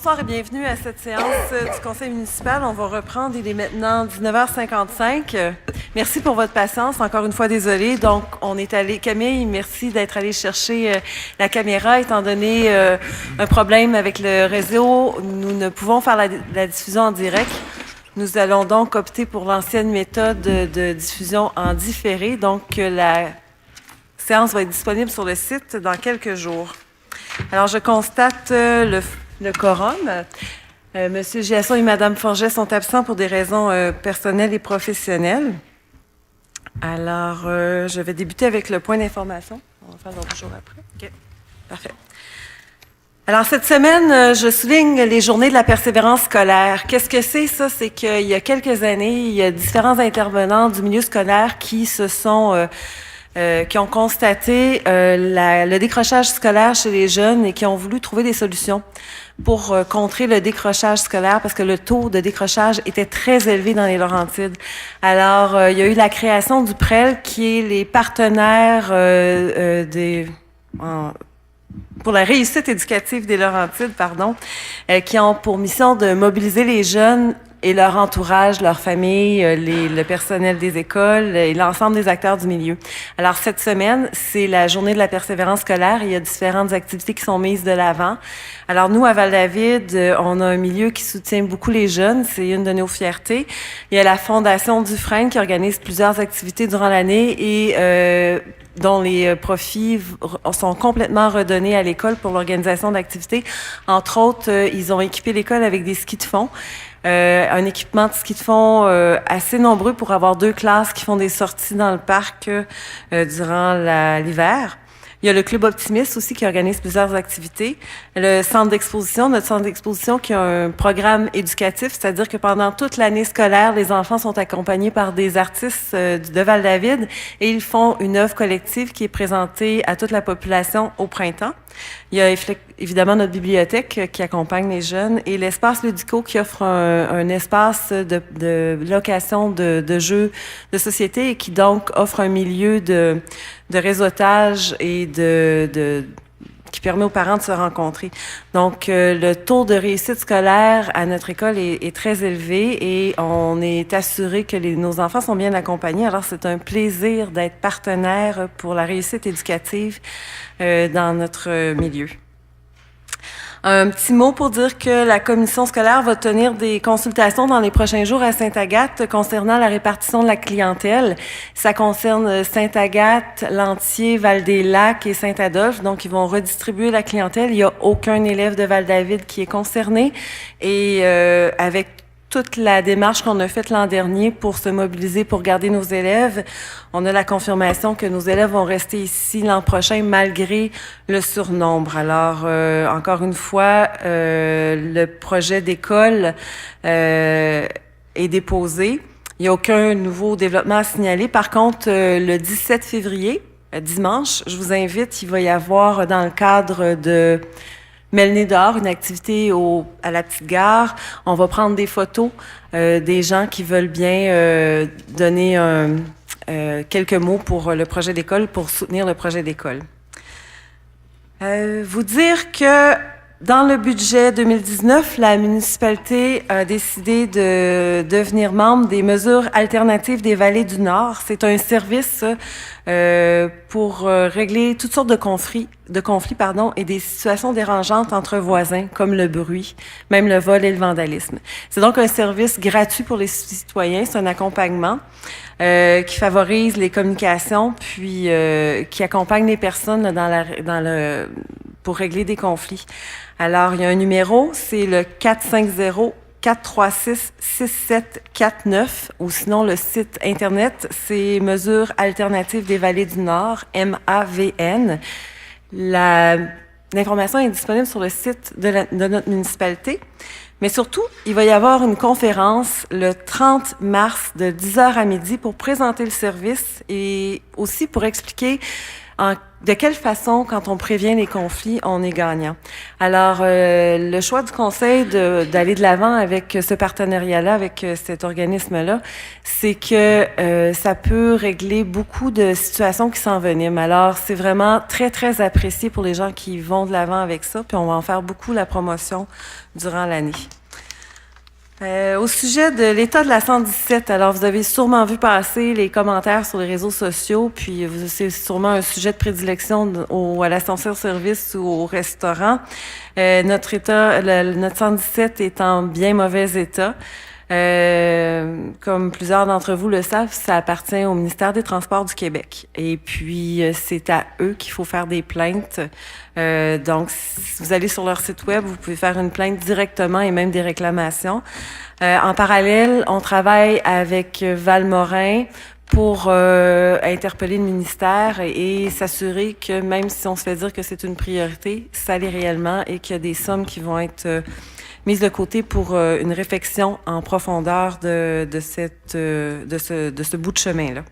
Bonsoir et bienvenue à cette séance du Conseil municipal. On va reprendre, il est maintenant 19h55. Merci pour votre patience. Encore une fois, désolée. Donc, on est allé, Camille, merci d'être allé chercher la caméra. Étant donné un problème avec le réseau, nous ne pouvons faire la diffusion en direct. Nous allons donc opter pour l'ancienne méthode de diffusion en différé. Donc, la séance va être disponible sur le site dans quelques jours. Alors, je constate le quorum. Monsieur Giasson et Madame Forget sont absents pour des raisons personnelles et professionnelles. Alors, je vais débuter avec le point d'information. On va faire l'autre jour après. OK, parfait. Alors, cette semaine, je souligne les journées de la persévérance scolaire. Qu'est-ce que c'est, ça? C'est qu'il y a quelques années, il y a différents intervenants du milieu scolaire qui ont constaté le décrochage scolaire chez les jeunes et qui ont voulu trouver des solutions pour contrer le décrochage scolaire parce que le taux de décrochage était très élevé dans les Laurentides. Alors, il y a eu la création du PREL qui est les partenaires pour la réussite éducative des Laurentides, qui ont pour mission de mobiliser les jeunes et leur entourage, leur famille, le personnel des écoles et l'ensemble des acteurs du milieu. Alors, cette semaine, c'est la journée de la persévérance scolaire. Il y a différentes activités qui sont mises de l'avant. Alors, nous, à Val-David, on a un milieu qui soutient beaucoup les jeunes. C'est une de nos fiertés. Il y a la Fondation Dufresne qui organise plusieurs activités durant l'année et dont les profits sont complètement redonnés à l'école pour l'organisation d'activités. Entre autres, ils ont équipé l'école avec des skis de fond. Un équipement de ski de fond assez nombreux pour avoir 2 classes qui font des sorties dans le parc durant l'hiver. Il y a le Club Optimiste aussi qui organise plusieurs activités. Le centre d'exposition, notre centre d'exposition qui a un programme éducatif, c'est-à-dire que pendant toute l'année scolaire, les enfants sont accompagnés par des artistes de Val-David et ils font une œuvre collective qui est présentée à toute la population au printemps. Il y a évidemment notre bibliothèque qui accompagne les jeunes et l'espace ludico qui offre un espace de location de jeux de société et qui donc offre un milieu de réseautage et qui permet aux parents de se rencontrer. Donc, le taux de réussite scolaire à notre école est très élevé et on est assuré que nos enfants sont bien accompagnés. Alors, c'est un plaisir d'être partenaire pour la réussite éducative dans notre milieu. Un petit mot pour dire que la commission scolaire va tenir des consultations dans les prochains jours à Sainte-Agathe concernant la répartition de la clientèle. Ça concerne Sainte-Agathe, Lantier, Val-des-Lacs et Saint-Adolphe. Donc, ils vont redistribuer la clientèle. Il n'y a aucun élève de Val-David qui est concerné. Et avec toute la démarche qu'on a faite l'an dernier pour se mobiliser pour garder nos élèves, on a la confirmation que nos élèves vont rester ici l'an prochain malgré le surnombre. Alors, encore une fois, le projet d'école est déposé. Il n'y a aucun nouveau développement à signaler. Par contre, le 17 février, dimanche, je vous invite, il va y avoir dans le cadre de Mêle-nez dehors, une activité à la petite gare. On va prendre des photos des gens qui veulent bien donner quelques mots pour le projet d'école, pour soutenir le projet d'école. Vous dire que dans le budget 2019, la municipalité a décidé de devenir membre des mesures alternatives des Vallées du Nord. C'est un service pour régler toutes sortes de conflits et des situations dérangeantes entre voisins, comme le bruit, même le vol et le vandalisme. C'est donc un service gratuit pour les citoyens, c'est un accompagnement qui favorise les communications, puis qui accompagne les personnes pour régler des conflits. Alors, il y a un numéro, c'est le 450-436-6749, ou sinon le site Internet, c'est Mesures alternatives des Vallées du Nord, MAVN. L'information est disponible sur le site de notre municipalité. Mais surtout, il va y avoir une conférence le 30 mars de 10h à midi pour présenter le service et aussi pour expliquer De quelle façon, quand on prévient les conflits, on est gagnant? Alors, le choix du conseil d'aller de l'avant avec ce partenariat-là, avec cet organisme-là, c'est que ça peut régler beaucoup de situations qui s'enveniment. Alors, c'est vraiment très, très apprécié pour les gens qui vont de l'avant avec ça, puis on va en faire beaucoup la promotion durant l'année. Au sujet de l'état de la 117, alors vous avez sûrement vu passer les commentaires sur les réseaux sociaux, puis c'est sûrement un sujet de prédilection à l'ascenseur-service ou au restaurant. Notre 117 est en bien mauvais état. Comme plusieurs d'entre vous le savent, ça appartient au ministère des Transports du Québec. Et puis, c'est à eux qu'il faut faire des plaintes. Donc, si vous allez sur leur site web, vous pouvez faire une plainte directement et même des réclamations. En parallèle, on travaille avec Val-Morin pour interpeller le ministère et s'assurer que même si on se fait dire que c'est une priorité, ça l'est réellement et qu'il y a des sommes qui vont être mise de côté pour une réflexion en profondeur de ce bout de chemin-là.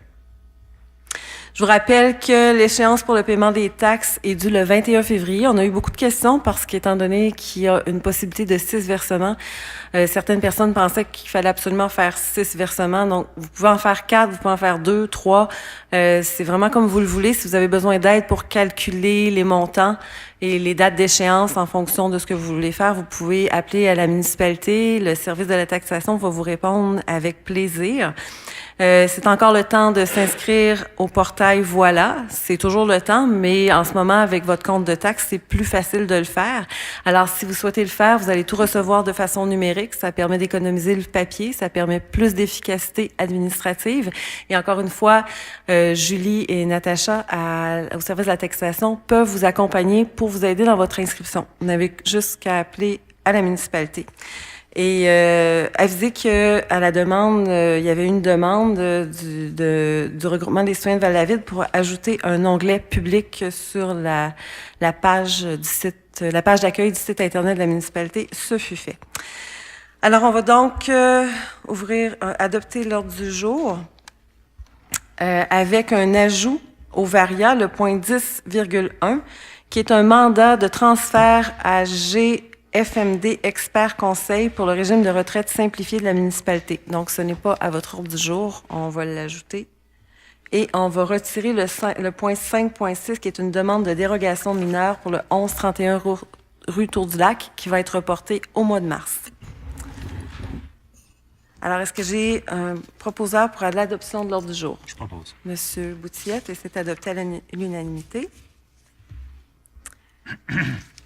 Je vous rappelle que l'échéance pour le paiement des taxes est due le 21 février. On a eu beaucoup de questions parce qu'étant donné qu'il y a une possibilité de 6 versements, certaines personnes pensaient qu'il fallait absolument faire 6 versements. Donc, vous pouvez en faire 4, vous pouvez en faire 2, 3. C'est vraiment comme vous le voulez. Si vous avez besoin d'aide pour calculer les montants et les dates d'échéance en fonction de ce que vous voulez faire, vous pouvez appeler à la municipalité. Le service de la taxation va vous répondre avec plaisir. C'est encore le temps de s'inscrire au portail Voilà. C'est toujours le temps, mais en ce moment, avec votre compte de taxe, c'est plus facile de le faire. Alors, si vous souhaitez le faire, vous allez tout recevoir de façon numérique. Ça permet d'économiser le papier, ça permet plus d'efficacité administrative. Et encore une fois, Julie et Natacha, au service de la taxation, peuvent vous accompagner pour vous aider dans votre inscription. Vous n'avez juste qu'à appeler à la municipalité. Et aviser que à la demande, il y avait une demande du regroupement des citoyens de Val-David pour ajouter un onglet public sur la page du site, la page d'accueil du site internet de la municipalité. Ce fut fait. Alors, on va donc adopter l'ordre du jour avec un ajout au VARIA, le point 10,1, qui est un mandat de transfert à FMD Expert Conseil pour le régime de retraite simplifié de la municipalité. Donc, ce n'est pas à votre ordre du jour. On va l'ajouter. Et on va retirer le point 5.6, qui est une demande de dérogation mineure pour le 1131 rue Tour-du-Lac, qui va être reporté au mois de mars. Alors, est-ce que j'ai un proposeur pour l'adoption de l'ordre du jour? Je propose. Monsieur Boutillette, et c'est adopté à l'unanimité.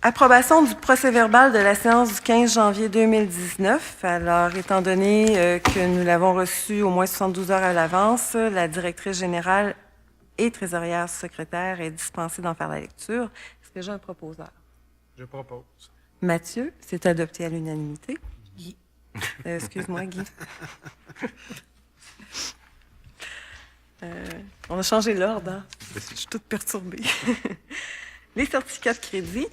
Approbation du procès-verbal de la séance du 15 janvier 2019. Alors, étant donné que nous l'avons reçu au moins 72 heures à l'avance, la directrice générale et trésorière secrétaire est dispensée d'en faire la lecture. Est-ce que j'ai un proposeur? Je propose. Mathieu, c'est adopté à l'unanimité. Guy. Excuse-moi, Guy. On a changé l'ordre, hein? Je suis toute perturbée. Les certificats de crédit.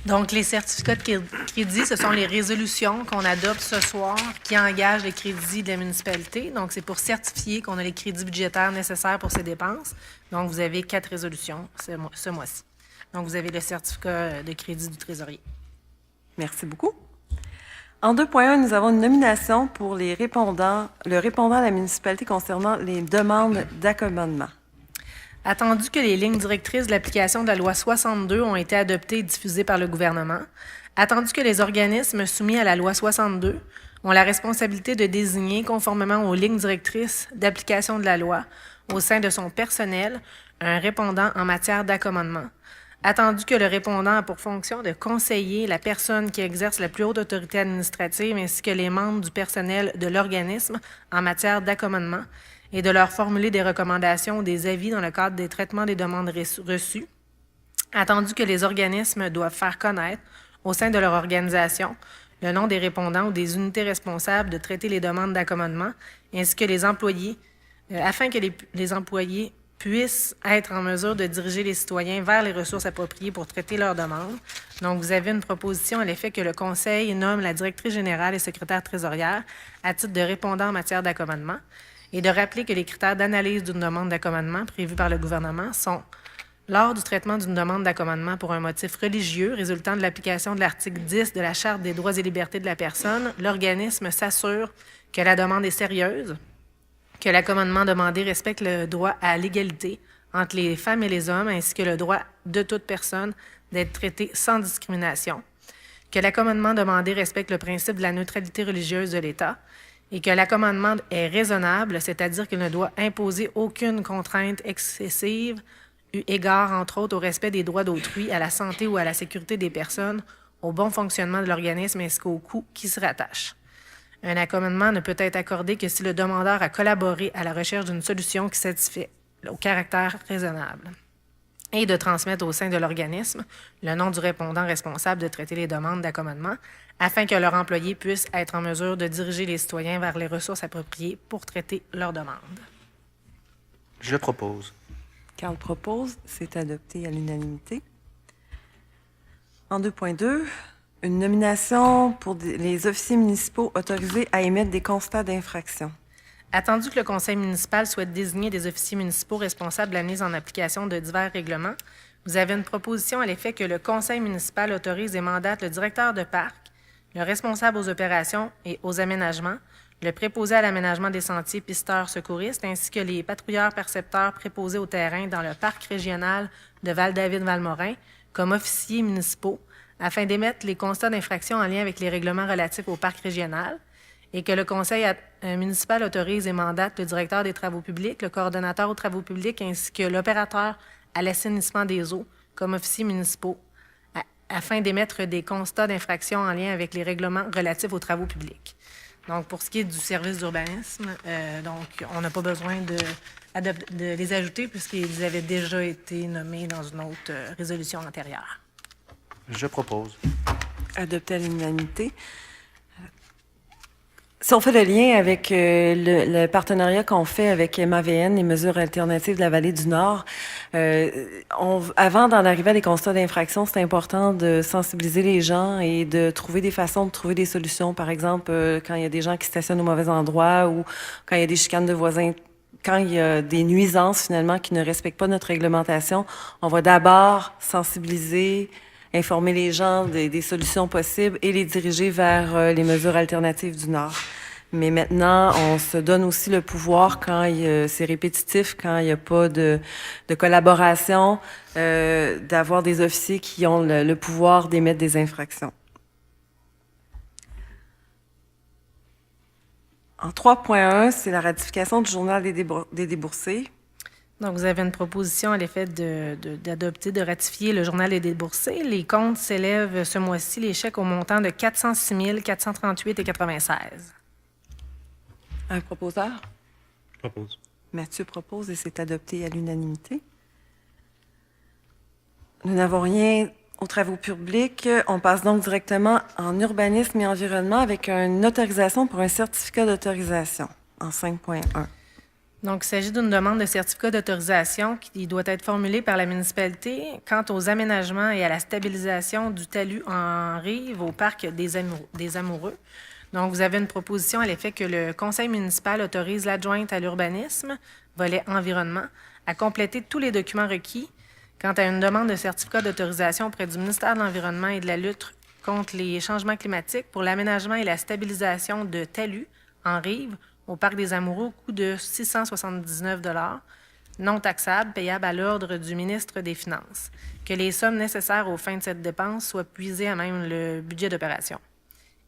Donc, les certificats de crédit, ce sont les résolutions qu'on adopte ce soir qui engagent les crédits de la municipalité. Donc, c'est pour certifier qu'on a les crédits budgétaires nécessaires pour ces dépenses. Donc, vous avez 4 résolutions ce mois-ci. Donc, vous avez le certificat de crédit du trésorier. Merci beaucoup. En 2.1, nous avons une nomination pour le répondant à la municipalité concernant les demandes d'accommodement. Attendu que les lignes directrices de l'application de la loi 62 ont été adoptées et diffusées par le gouvernement, attendu que les organismes soumis à la loi 62 ont la responsabilité de désigner, conformément aux lignes directrices d'application de la loi, au sein de son personnel, un répondant en matière d'accommodement, attendu que le répondant a pour fonction de conseiller la personne qui exerce la plus haute autorité administrative ainsi que les membres du personnel de l'organisme en matière d'accommodement, et de leur formuler des recommandations ou des avis dans le cadre des traitements des demandes reçues, attendu que les organismes doivent faire connaître, au sein de leur organisation, le nom des répondants ou des unités responsables de traiter les demandes d'accommodement, ainsi que les employés, afin que les employés puissent être en mesure de diriger les citoyens vers les ressources appropriées pour traiter leurs demandes. Donc, vous avez une proposition à l'effet que le Conseil nomme la directrice générale et secrétaire trésorière à titre de répondant en matière d'accommodement, et de rappeler que les critères d'analyse d'une demande d'accommodement prévus par le gouvernement sont Lors du traitement d'une demande d'accommodement pour un motif religieux résultant de l'application de l'article 10 de la Charte des droits et libertés de la personne, l'organisme s'assure que la demande est sérieuse, que l'accommodement demandé respecte le droit à l'égalité entre les femmes et les hommes, ainsi que le droit de toute personne d'être traitée sans discrimination, que l'accommodement demandé respecte le principe de la neutralité religieuse de l'État et que l'accommodement est raisonnable, c'est-à-dire qu'il ne doit imposer aucune contrainte excessive eu égard, entre autres, au respect des droits d'autrui, à la santé ou à la sécurité des personnes, au bon fonctionnement de l'organisme ainsi qu'aux coûts qui se rattachent. Un accommodement ne peut être accordé que si le demandeur a collaboré à la recherche d'une solution qui satisfait au caractère raisonnable et de transmettre au sein de l'organisme le nom du répondant responsable de traiter les demandes d'accommodement afin que leur employé puisse être en mesure de diriger les citoyens vers les ressources appropriées pour traiter leurs demandes. Je propose. Carl propose, c'est adopté à l'unanimité. En 2.2, une nomination pour les officiers municipaux autorisés à émettre des constats d'infraction. Attendu que le conseil municipal souhaite désigner des officiers municipaux responsables de la mise en application de divers règlements, vous avez une proposition à l'effet que le conseil municipal autorise et mandate le directeur de parc, le responsable aux opérations et aux aménagements, le préposé à l'aménagement des sentiers pisteurs secouristes, ainsi que les patrouilleurs percepteurs préposés au terrain dans le parc régional de Val-David-Valmorin comme officiers municipaux afin d'émettre les constats d'infraction en lien avec les règlements relatifs au parc régional et que le conseil municipal autorise et mandate le directeur des travaux publics, le coordonnateur aux travaux publics ainsi que l'opérateur à l'assainissement des eaux comme officiers municipaux afin d'émettre des constats d'infraction en lien avec les règlements relatifs aux travaux publics. Donc, pour ce qui est du service d'urbanisme, on n'a pas besoin de les ajouter puisqu'ils avaient déjà été nommés dans une autre résolution antérieure. Je propose. Adopté à l'unanimité. Si on fait le lien avec le partenariat qu'on fait avec MAVN, les mesures alternatives de la Vallée du Nord, avant d'en arriver à des constats d'infraction, c'est important de sensibiliser les gens et de trouver des façons de trouver des solutions. Par exemple, quand il y a des gens qui stationnent au mauvais endroit ou quand il y a des chicanes de voisins, quand il y a des nuisances finalement qui ne respectent pas notre réglementation, on va d'abord sensibiliser, informer les gens des solutions possibles et les diriger vers les mesures alternatives du Nord. Mais maintenant, on se donne aussi le pouvoir quand c'est répétitif, quand il n'y a pas de collaboration, d'avoir des officiers qui ont le pouvoir d'émettre des infractions. En 3.1, c'est la ratification du journal des déboursés. Donc, vous avez une proposition à l'effet d'adopter, de ratifier le journal des déboursés. Les comptes s'élèvent ce mois-ci, les chèques au montant de 406 438,96. Un proposeur? Je propose. Mathieu propose et c'est adopté à l'unanimité. Nous n'avons rien aux travaux publics. On passe donc directement en urbanisme et environnement avec une autorisation pour un certificat d'autorisation en 5.1. Donc, il s'agit d'une demande de certificat d'autorisation qui doit être formulée par la municipalité quant aux aménagements et à la stabilisation du talus en rive au parc des Amoureux. Donc, vous avez une proposition à l'effet que le conseil municipal autorise l'adjointe à l'urbanisme, volet environnement, à compléter tous les documents requis quant à une demande de certificat d'autorisation auprès du ministère de l'Environnement et de la lutte contre les changements climatiques pour l'aménagement et la stabilisation de talus en rive au Parc des Amoureux au coût de 679 non taxables, payables à l'ordre du ministre des Finances, que les sommes nécessaires aux fins de cette dépense soient puisées à même le budget d'opération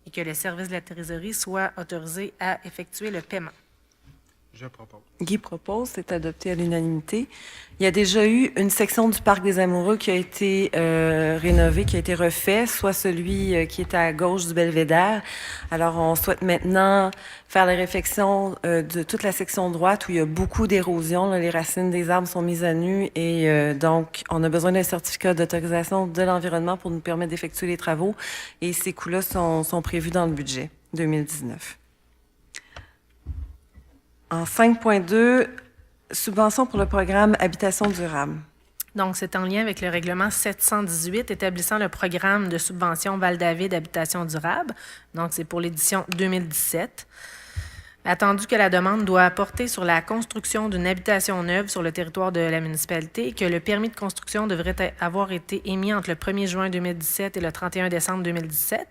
et que le service de la trésorerie soit autorisé à effectuer le paiement. Je propose. Guy propose, c'est adopté à l'unanimité. Il y a déjà eu une section du Parc des Amoureux qui a été rénovée, qui a été refait, soit celui qui est à gauche du Belvédère. Alors, on souhaite maintenant faire la réflexion de toute la section droite où il y a beaucoup d'érosion. Là, les racines des arbres sont mises à nu et donc, on a besoin d'un certificat d'autorisation de l'environnement pour nous permettre d'effectuer les travaux. Et ces coûts-là sont prévus dans le budget 2019. En 5.2, subvention pour le programme Habitation durable. Donc, c'est en lien avec le règlement 718 établissant le programme de subvention Val-David Habitation durable. Donc, c'est pour l'édition 2017. Attendu que la demande doit porter sur la construction d'une habitation neuve sur le territoire de la municipalité et que le permis de construction devrait avoir été émis entre le 1er juin 2017 et le 31 décembre 2017.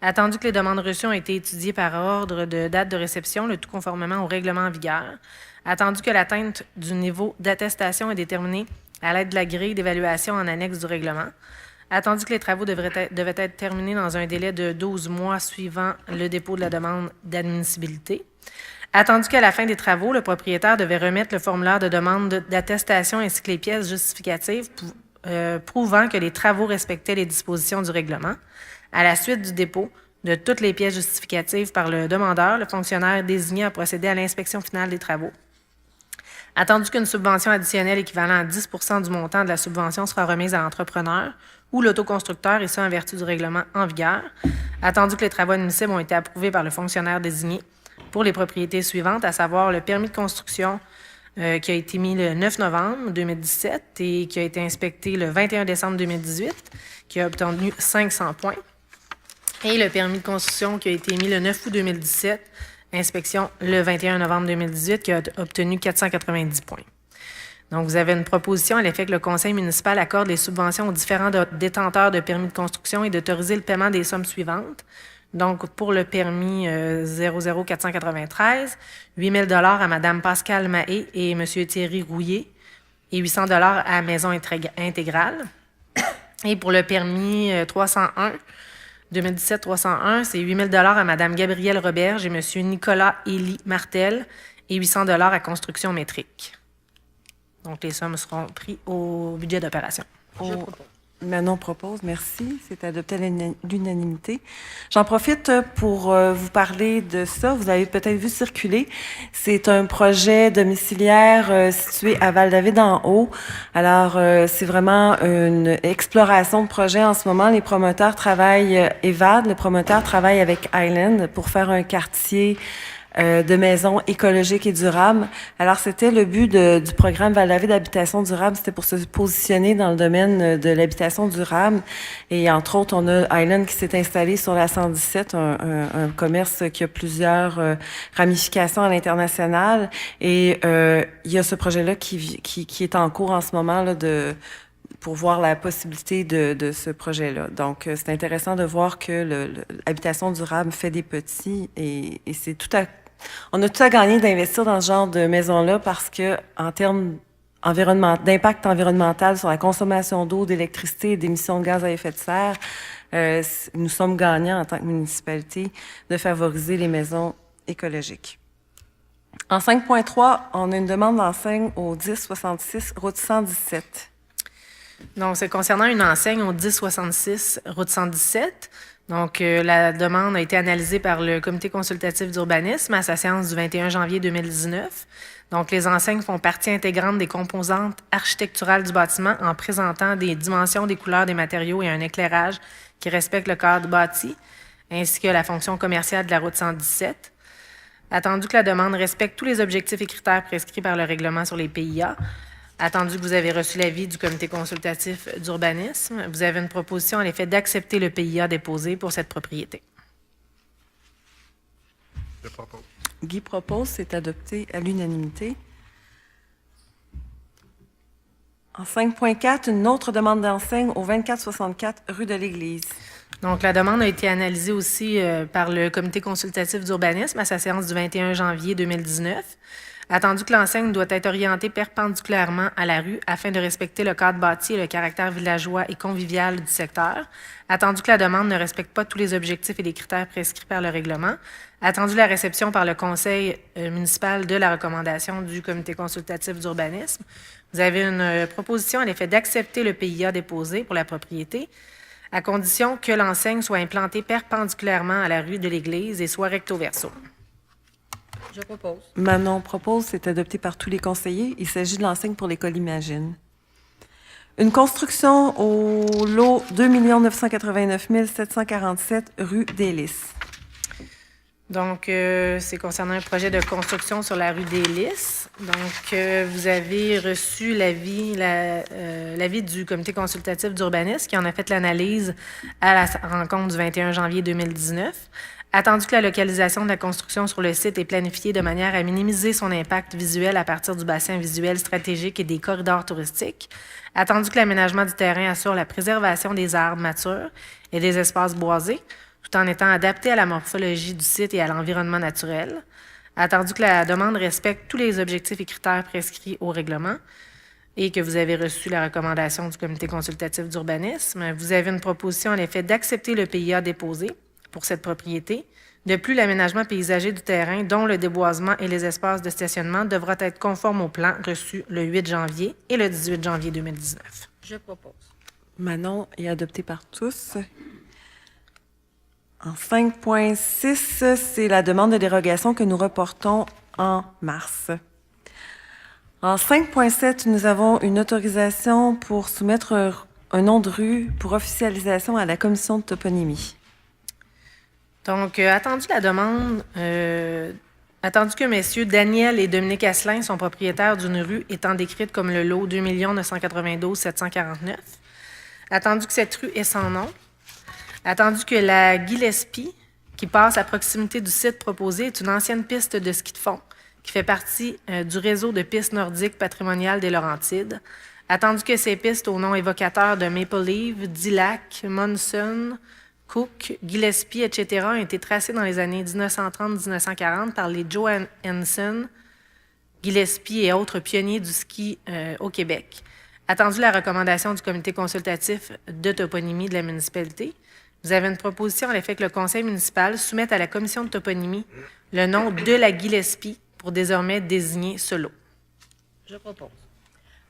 Attendu que les demandes reçues ont été étudiées par ordre de date de réception, le tout conformément au règlement en vigueur. Attendu que l'atteinte du niveau d'attestation est déterminée à l'aide de la grille d'évaluation en annexe du règlement. Attendu que les travaux devaient être terminés dans un délai de 12 mois suivant le dépôt de la demande d'admissibilité. Attendu qu'à la fin des travaux, le propriétaire devait remettre le formulaire de demande d'attestation ainsi que les pièces justificatives prouvant que les travaux respectaient les dispositions du règlement. À la suite du dépôt de toutes les pièces justificatives par le demandeur, le fonctionnaire désigné a procédé à l'inspection finale des travaux. Attendu qu'une subvention additionnelle équivalent à 10 % du montant de la subvention sera remise à l'entrepreneur ou l'autoconstructeur, et ça en vertu du règlement en vigueur. Attendu que les travaux admissibles ont été approuvés par le fonctionnaire désigné pour les propriétés suivantes, à savoir le permis de construction qui a été mis le 9 novembre 2017 et qui a été inspecté le 21 décembre 2018, qui a obtenu 500 points, et le permis de construction qui a été émis le 9 août 2017, inspection le 21 novembre 2018, qui a obtenu 490 points. Donc, vous avez une proposition à l'effet que le conseil municipal accorde les subventions aux différents détenteurs de permis de construction et d'autoriser le paiement des sommes suivantes. Donc, pour le permis 00493, 8 000 $ à Mme Pascale Mahé et M. Thierry Rouillet et 800 $ à Maison Intégrale. Et pour le permis 301, 2017-301, c'est 8 000 $ à Mme Gabrielle Roberge et M. Nicolas Élie Martel et 800 $ à Construction Métrique. Donc, les sommes seront prises au budget d'opération. Manon propose, merci. C'est adopté à l'unanimité. J'en profite pour vous parler de ça. Vous avez peut-être vu circuler. C'est un projet domiciliaire situé à Val-David-en-Haut. Alors, c'est vraiment une exploration de projet en ce moment. Les promoteurs travaillent, EVAD, le promoteur travaille avec Island pour faire un quartier de maisons écologiques et durables. Alors, c'était le but du programme Val-David d'habitation durable, c'était pour se positionner dans le domaine de l'habitation durable. Et entre autres, on a Island qui s'est installé sur la 117, un commerce qui a plusieurs ramifications à l'international. Et il y a ce projet-là qui est en cours en ce moment là, pour voir la possibilité de ce projet-là. Donc, c'est intéressant de voir que l'habitation durable fait des petits et c'est on a tout à gagner d'investir dans ce genre de maison-là parce que, en termes d'impact environnemental sur la consommation d'eau, d'électricité et d'émissions de gaz à effet de serre, nous sommes gagnants en tant que municipalité de favoriser les maisons écologiques. En 5.3, on a une demande d'enseigne au 1066 route 117. Donc, c'est concernant une enseigne au 1066 route 117. Donc, la demande a été analysée par le comité consultatif d'urbanisme à sa séance du 21 janvier 2019. Donc, les enseignes font partie intégrante des composantes architecturales du bâtiment en présentant des dimensions, des couleurs, des matériaux et un éclairage qui respectent le cadre bâti, ainsi que la fonction commerciale de la route 117. Attendu que la demande respecte tous les objectifs et critères prescrits par le règlement sur les PIA, attendu que vous avez reçu l'avis du comité consultatif d'urbanisme, vous avez une proposition à l'effet d'accepter le PIA déposé pour cette propriété. Je propose. Guy propose, c'est adopté à l'unanimité. En 5.4, une autre demande d'enseigne au 2464 rue de l'Église. Donc, la demande a été analysée aussi par le comité consultatif d'urbanisme à sa séance du 21 janvier 2019. Attendu que l'enseigne doit être orientée perpendiculairement à la rue afin de respecter le cadre bâti et le caractère villageois et convivial du secteur. Attendu que la demande ne respecte pas tous les objectifs et les critères prescrits par le règlement. Attendu la réception par le conseil municipal de la recommandation du comité consultatif d'urbanisme. Vous avez une proposition à l'effet d'accepter le PIA déposé pour la propriété, à condition que l'enseigne soit implantée perpendiculairement à la rue de l'Église et soit recto verso. Je propose. Manon propose, c'est adopté par tous les conseillers. Il s'agit de l'enseigne pour l'école Imagine. Une construction au lot 2 989 747 rue des Lys. Donc, c'est concernant un projet de construction sur la rue des Lys. Donc, vous avez reçu l'avis du comité consultatif d'urbanisme qui en a fait l'analyse à la rencontre du 21 janvier 2019. Attendu que la localisation de la construction sur le site est planifiée de manière à minimiser son impact visuel à partir du bassin visuel stratégique et des corridors touristiques. Attendu que l'aménagement du terrain assure la préservation des arbres matures et des espaces boisés, tout en étant adapté à la morphologie du site et à l'environnement naturel. Attendu que la demande respecte tous les objectifs et critères prescrits au règlement et que vous avez reçu la recommandation du comité consultatif d'urbanisme, vous avez une proposition en effet d'accepter le PIA déposé pour cette propriété. De plus, l'aménagement paysager du terrain, dont le déboisement et les espaces de stationnement, devra être conforme au plan reçu le 8 janvier et le 18 janvier 2019. Je propose. Manon est adopté par tous. En 5.6, c'est la demande de dérogation que nous reportons en mars. En 5.7, nous avons une autorisation pour soumettre un nom de rue pour officialisation à la commission de toponymie. Donc, attendu la demande, attendu que messieurs Daniel et Dominique Asselin sont propriétaires d'une rue étant décrite comme le lot 2 992 749, attendu que cette rue est sans nom, attendu que la Gillespie, qui passe à proximité du site proposé, est une ancienne piste de ski de fond qui fait partie du réseau de pistes nordiques patrimoniales des Laurentides, attendu que ces pistes au nom évocateur de Maple Leaf, Dillac, Monson, Cook, Gillespie, etc. ont été tracés dans les années 1930-1940 par les Joe Hansen, Gillespie et autres pionniers du ski au Québec. Attendu la recommandation du comité consultatif de toponymie de la municipalité, vous avez une proposition à l'effet que le conseil municipal soumette à la commission de toponymie le nom de la Gillespie pour désormais désigner ce lot. Je propose.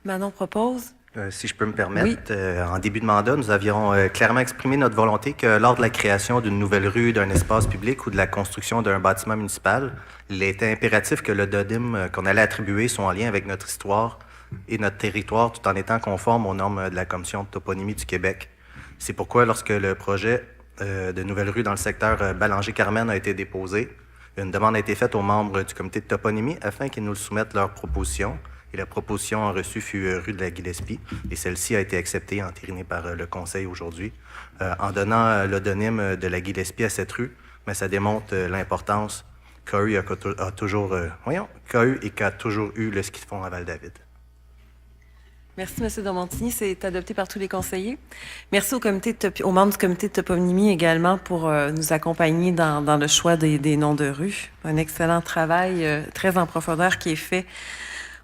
Manon propose. Si je peux me permettre, en début de mandat, nous avions clairement exprimé notre volonté que lors de la création d'une nouvelle rue, d'un espace public ou de la construction d'un bâtiment municipal, il était impératif que le DODIM qu'on allait attribuer soit en lien avec notre histoire et notre territoire tout en étant conforme aux normes de la Commission de toponymie du Québec. C'est pourquoi, lorsque le projet de nouvelle rue dans le secteur Ballanger-Carmen a été déposé, une demande a été faite aux membres du comité de toponymie afin qu'ils nous soumettent leurs propositions. Et la proposition reçue fut rue de la Gillespie, et celle-ci a été acceptée et entérinée par le Conseil aujourd'hui. En donnant l'odonyme de la Gillespie à cette rue, mais ça démontre l'importance qu'a eu et qu'a toujours eu le ski de fond à Val-David. Merci, M. Domontigny. C'est adopté par tous les conseillers. Merci aux membres du comité de toponymie également pour nous accompagner dans le choix des noms de rues. Un excellent travail très en profondeur qui est fait.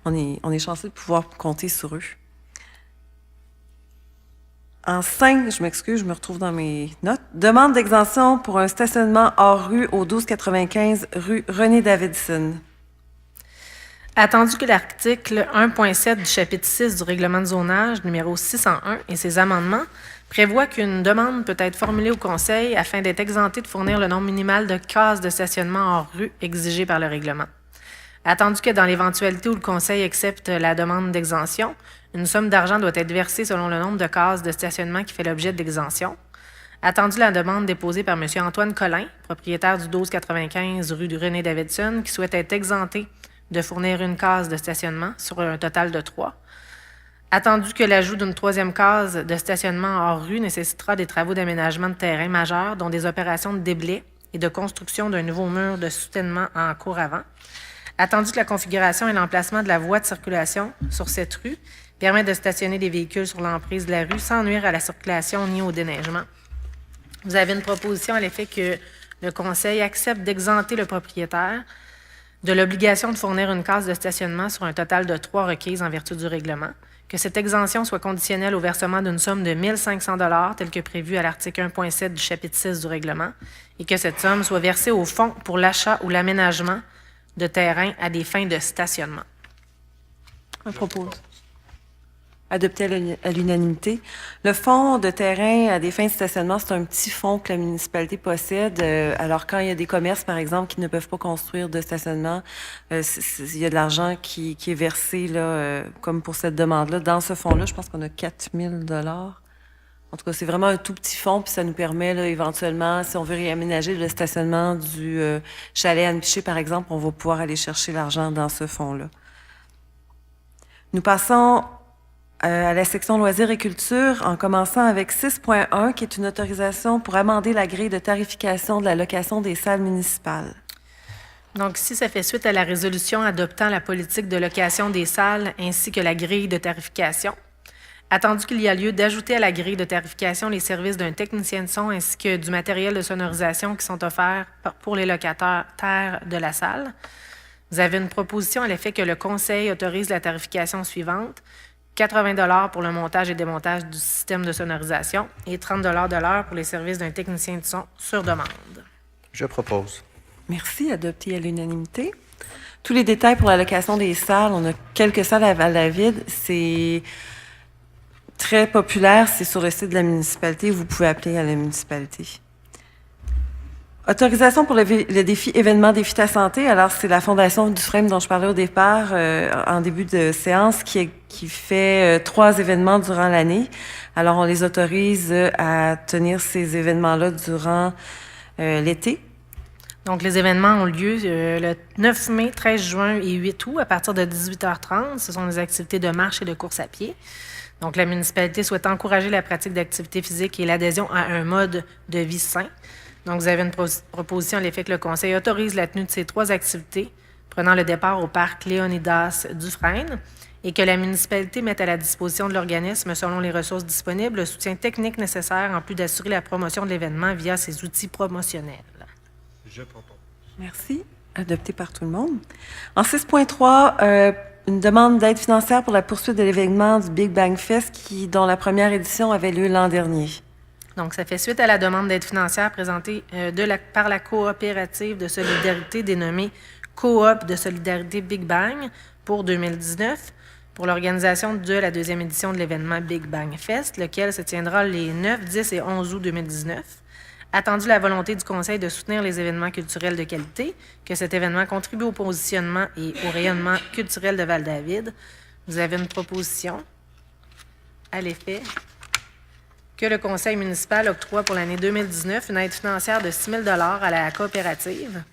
On est chanceux de pouvoir compter sur eux. En 5, je m'excuse, je me retrouve dans mes notes. Demande d'exemption pour un stationnement hors rue au 1295 rue René-Davidson. Attendu que l'article 1.7 du chapitre 6 du règlement de zonage numéro 601 et ses amendements prévoient qu'une demande peut être formulée au Conseil afin d'être exemptée de fournir le nombre minimal de cases de stationnement hors rue exigé par le règlement. Attendu que dans l'éventualité où le Conseil accepte la demande d'exemption, une somme d'argent doit être versée selon le nombre de cases de stationnement qui fait l'objet de l'exemption. Attendu la demande déposée par M. Antoine Collin, propriétaire du 1295 rue du René-Davidson, qui souhaite être exempté de fournir une case de stationnement sur un total de 3. Attendu que l'ajout d'une 3e case de stationnement hors rue nécessitera des travaux d'aménagement de terrain majeurs, dont des opérations de déblai et de construction d'un nouveau mur de soutènement en cour avant. Attendu que la configuration et l'emplacement de la voie de circulation sur cette rue permettent de stationner des véhicules sur l'emprise de la rue sans nuire à la circulation ni au déneigement. Vous avez une proposition à l'effet que le Conseil accepte d'exempter le propriétaire de l'obligation de fournir une case de stationnement sur un total de 3 requises en vertu du règlement, que cette exemption soit conditionnelle au versement d'une somme de 1 500 $ tel que prévu à l'article 1.7 du chapitre 6 du règlement, et que cette somme soit versée au fonds pour l'achat ou l'aménagement de terrain à des fins de stationnement. Je propose. Adopté à l'unanimité. Le fonds de terrain à des fins de stationnement, c'est un petit fonds que la municipalité possède. Alors, quand il y a des commerces, par exemple, qui ne peuvent pas construire de stationnement, il y a de l'argent qui est versé, là, comme pour cette demande-là. Dans ce fonds-là, je pense qu'on a 4 000 $. En tout cas, c'est vraiment un tout petit fonds, puis ça nous permet, là, éventuellement, si on veut réaménager le stationnement du chalet Anne Piché, par exemple, on va pouvoir aller chercher l'argent dans ce fonds-là. Nous passons à la section loisirs et culture, en commençant avec 6.1, qui est une autorisation pour amender la grille de tarification de la location des salles municipales. Donc, ici, ça fait suite à la résolution adoptant la politique de location des salles ainsi que la grille de tarification. Attendu qu'il y a lieu d'ajouter à la grille de tarification les services d'un technicien de son ainsi que du matériel de sonorisation qui sont offerts pour les locataires de la salle, vous avez une proposition à l'effet que le Conseil autorise la tarification suivante: 80 pour le montage et démontage du système de sonorisation et 30 de l'heure pour les services d'un technicien de son sur demande. Je propose. Merci, adopté à l'unanimité. Tous les détails pour la location des salles, on a quelques salles à Val-David. C'est très populaire, c'est sur le site de la municipalité. Vous pouvez appeler à la municipalité. Autorisation pour le défi événement Défi ta santé. Alors, c'est la Fondation du Frame dont je parlais au départ, en début de séance, qui fait 3 événements durant l'année. Alors, on les autorise à tenir ces événements-là durant l'été. Donc, les événements ont lieu le 9 mai, 13 juin et 8 août à partir de 18h30. Ce sont des activités de marche et de course à pied. Donc, la municipalité souhaite encourager la pratique d'activité physique et l'adhésion à un mode de vie sain. Donc, vous avez une proposition à l'effet que le Conseil autorise la tenue de ces 3 activités, prenant le départ au parc Léonidas Dufresne, et que la municipalité mette à la disposition de l'organisme, selon les ressources disponibles, le soutien technique nécessaire en plus d'assurer la promotion de l'événement via ses outils promotionnels. Je propose. Merci. Adopté par tout le monde. En 6.3, une demande d'aide financière pour la poursuite de l'événement du Big Bang Fest dont la première édition avait lieu l'an dernier. Donc, ça fait suite à la demande d'aide financière présentée par la coopérative de solidarité dénommée Coop de solidarité Big Bang pour 2019 pour l'organisation de la 2e édition de l'événement Big Bang Fest, lequel se tiendra les 9, 10 et 11 août 2019. Attendu la volonté du Conseil de soutenir les événements culturels de qualité, que cet événement contribue au positionnement et au rayonnement culturel de Val-David, vous avez une proposition à l'effet que le Conseil municipal octroie pour l'année 2019 une aide financière de 6 000 à la coopérative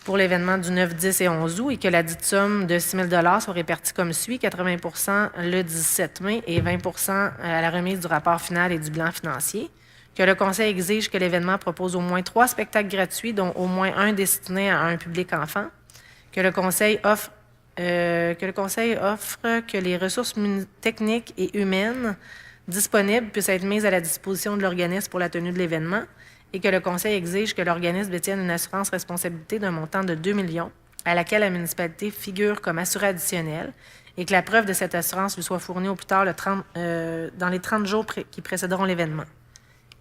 pour l'événement du 9, 10 et 11 août et que la dite somme de 6 000 soit répartie comme suit: 80 le 17 mai et 20 à la remise du rapport final et du bilan financier. Que le Conseil exige que l'événement propose au moins 3 spectacles gratuits, dont au moins un destiné à un public enfant. Que le Conseil offre que les ressources techniques et humaines disponibles puissent être mises à la disposition de l'organisme pour la tenue de l'événement et que le Conseil exige que l'organisme détienne une assurance responsabilité d'un montant de 2 millions à laquelle la municipalité figure comme assuré additionnel et que la preuve de cette assurance lui soit fournie au plus tard dans les 30 jours qui précéderont l'événement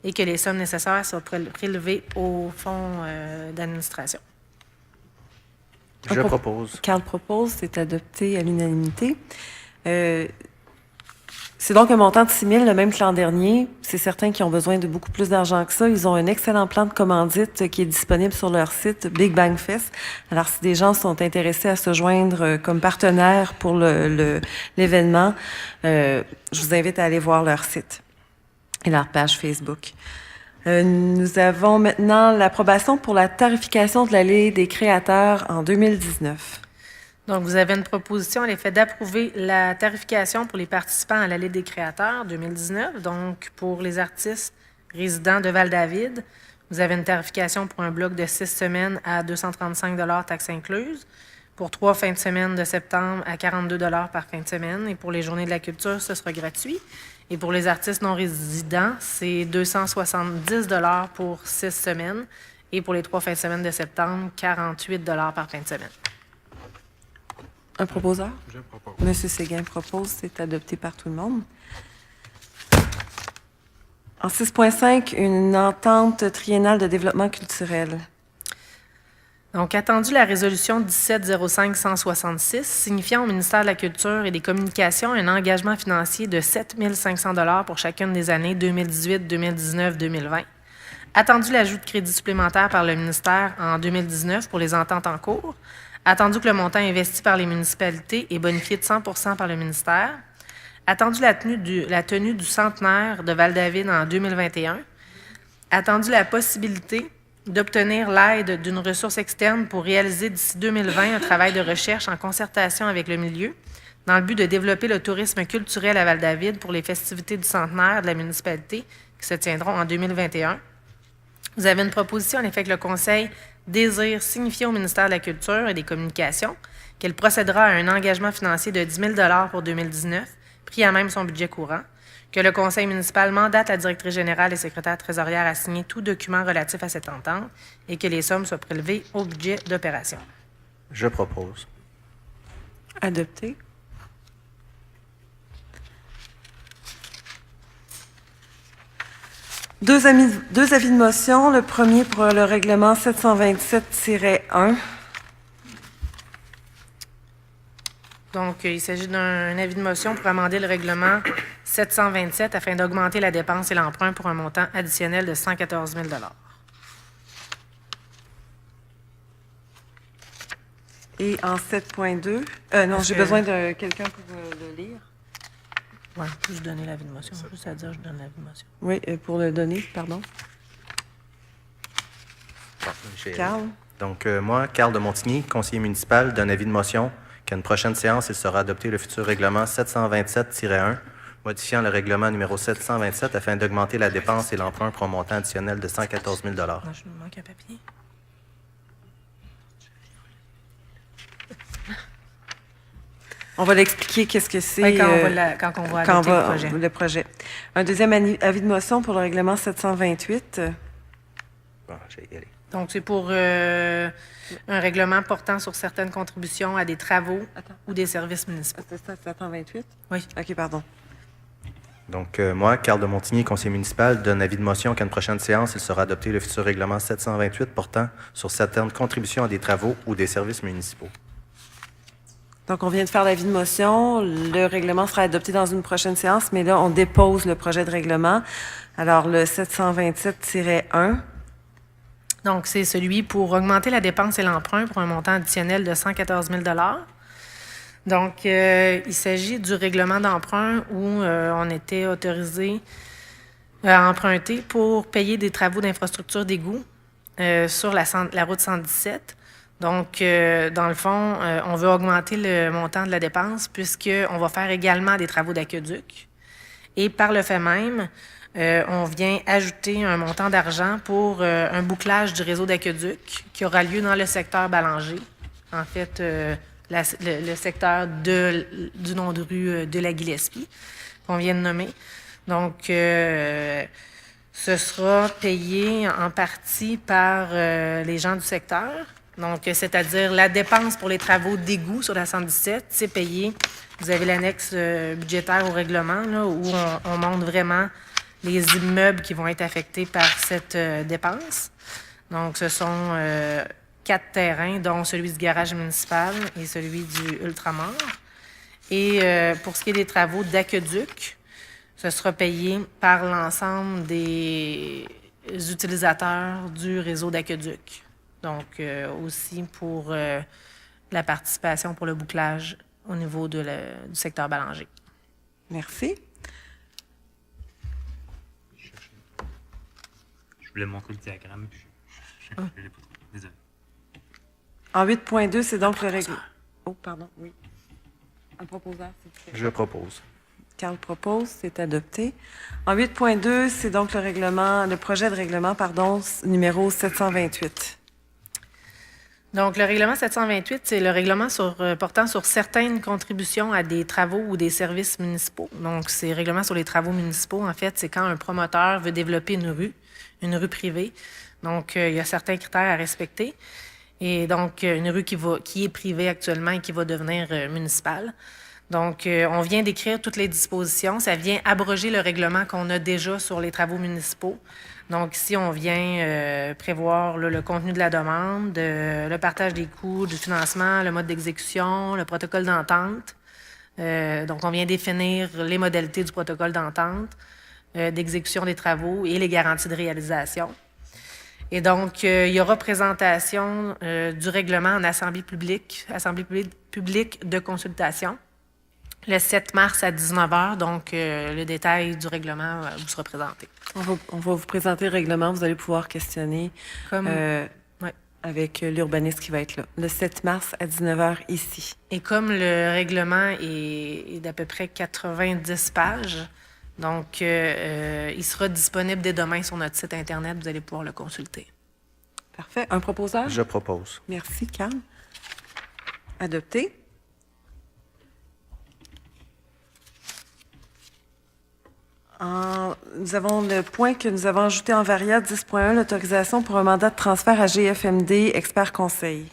et que les sommes nécessaires soient prélevées au fonds d'administration. Je propose. Carl propose, c'est adopté à l'unanimité. C'est donc un montant de 6 000, le même que l'an dernier. C'est certain qu'ils ont besoin de beaucoup plus d'argent que ça. Ils ont un excellent plan de commandite qui est disponible sur leur site Big Bang Fest. Alors, si des gens sont intéressés à se joindre comme partenaires pour l'événement, je vous invite à aller voir leur site et leur page Facebook. Nous avons maintenant l'approbation pour la tarification de l'allée des créateurs en 2019. Donc, vous avez une proposition à l'effet d'approuver la tarification pour les participants à l'allée des créateurs 2019. Donc, pour les artistes résidents de Val-David, vous avez une tarification pour un bloc de 6 semaines à 235 taxes incluses. Pour 3 fins de semaine de septembre à 42 par fin de semaine. Et pour les journées de la culture, ce sera gratuit. Et pour les artistes non résidents, c'est 270 pour 6 semaines. Et pour les 3 fins de semaine de septembre, 48 par fin de semaine. Un proposeur? Je propose. Monsieur Séguin propose, c'est adopté par tout le monde. En 6.5, une entente triennale de développement culturel. Donc, attendu la résolution 1705-166, signifiant au ministère de la Culture et des Communications un engagement financier de 7 500 $ pour chacune des années 2018, 2019, 2020. Attendu l'ajout de crédits supplémentaires par le ministère en 2019 pour les ententes en cours. Attendu que le montant investi par les municipalités est bonifié de 100 % par le ministère. Attendu la tenue du centenaire de Val-David en 2021. Attendu la possibilité d'obtenir l'aide d'une ressource externe pour réaliser d'ici 2020 un travail de recherche en concertation avec le milieu dans le but de développer le tourisme culturel à Val-David pour les festivités du centenaire de la municipalité qui se tiendront en 2021. Vous avez une proposition, en effet, que le Conseil désire signifier au ministère de la Culture et des Communications qu'elle procédera à un engagement financier de 10 000 pour 2019, pris à même son budget courant, que le Conseil municipal mandate la directrice générale et secrétaire trésorière à signer tout document relatif à cette entente et que les sommes soient prélevées au budget d'opération. Je propose. Adopté. Deux avis de motion. Le premier pour le règlement 727-1. Donc, il s'agit d'un avis de motion pour amender le règlement 727 afin d'augmenter la dépense et l'emprunt pour un montant additionnel de 114 000 Et en 7.2, non, j'ai besoin de quelqu'un pour le lire. Oui, je donner l'avis de motion. Juste à dire, je donne l'avis de motion. Oui, pour le donner, pardon. Carl. Donc, moi, Carl de Montigny, conseiller municipal, donne avis de motion qu'à une prochaine séance, il sera adopté le futur règlement 727-1, modifiant le règlement numéro 727 afin d'augmenter la dépense et l'emprunt pour un montant additionnel de 114 000 Non, je me manque un papier. On va l'expliquer qu'est-ce que c'est Oui, quand on va adopter le projet. le projet. Un deuxième avis de motion pour le règlement 728. Bon, j'ai y aller. Donc, c'est pour un règlement portant sur certaines contributions à des travaux ou des services municipaux. C'est ça, 728? Oui. OK, pardon. Donc, moi, Carl de Montigny, conseiller municipal, donne avis de motion qu'à une prochaine séance, il sera adopté le futur règlement 728 portant sur certaines contributions à des travaux ou des services municipaux. Donc, on vient de faire l'avis de motion. Le règlement sera adopté dans une prochaine séance, mais là, on dépose le projet de règlement. Alors, le 727-1. Donc, c'est celui pour augmenter la dépense et l'emprunt pour un montant additionnel de 114 000 Donc, il s'agit du règlement d'emprunt où on était autorisé à emprunter pour payer des travaux d'infrastructure d'égout sur la route 117. Donc, dans le fond, on veut augmenter le montant de la dépense puisqu'on va faire également des travaux d'aqueduc. Et par le fait même, on vient ajouter un montant d'argent pour un bouclage du réseau d'aqueduc qui aura lieu dans le secteur Ballanger. En fait, le secteur du nom de rue de la Gillespie, qu'on vient de nommer. Donc, ce sera payé en partie par les gens du secteur. Donc, c'est-à-dire la dépense pour les travaux d'égout sur la 117, c'est payé. Vous avez l'annexe budgétaire au règlement, là, où on montre vraiment les immeubles qui vont être affectés par cette dépense. Donc, ce sont 4 terrains, dont celui du garage municipal et celui du Ultramar. Et pour ce qui est des travaux d'aqueduc, ce sera payé par l'ensemble des utilisateurs du réseau d'aqueduc. Donc, aussi pour la participation pour le bouclage au niveau du secteur Ballanger. Merci. Je voulais montrer le diagramme, puis je l'ai pas trouvé. Désolé. En 8.2, c'est donc le règlement. Oh, pardon, oui. Un proposeur, s'il vous plaît. Je propose. Carl propose, c'est adopté. En 8.2, c'est donc le projet de règlement, numéro 728. Donc, le règlement 728, c'est le règlement portant sur certaines contributions à des travaux ou des services municipaux. Donc, c'est règlement sur les travaux municipaux, en fait, c'est quand un promoteur veut développer une rue privée. Donc, il y a certains critères à respecter. Et donc, une rue qui est privée actuellement et qui va devenir municipale. Donc, on vient d'écrire toutes les dispositions. Ça vient abroger le règlement qu'on a déjà sur les travaux municipaux. Donc, ici, on vient prévoir le contenu de la demande, le partage des coûts, du financement, le mode d'exécution, le protocole d'entente. Donc, on vient définir les modalités du protocole d'entente, d'exécution des travaux et les garanties de réalisation. Et donc, il y aura présentation du règlement en assemblée publique de consultation, le 7 mars à 19h. Donc, le détail du règlement vous sera présenté. On va vous présenter le règlement, vous allez pouvoir questionner. Ouais. avec l'urbaniste qui va être là, le 7 mars à 19h ici. Et comme le règlement est d'à peu près 90 pages, donc il sera disponible dès demain sur notre site Internet. Vous allez pouvoir le consulter. Parfait. Un proposeur? Je propose. Merci, Carl. Adopté. Nous avons le point que nous avons ajouté en variable 10.1, l'autorisation pour un mandat de transfert à GFMD Expert Conseil.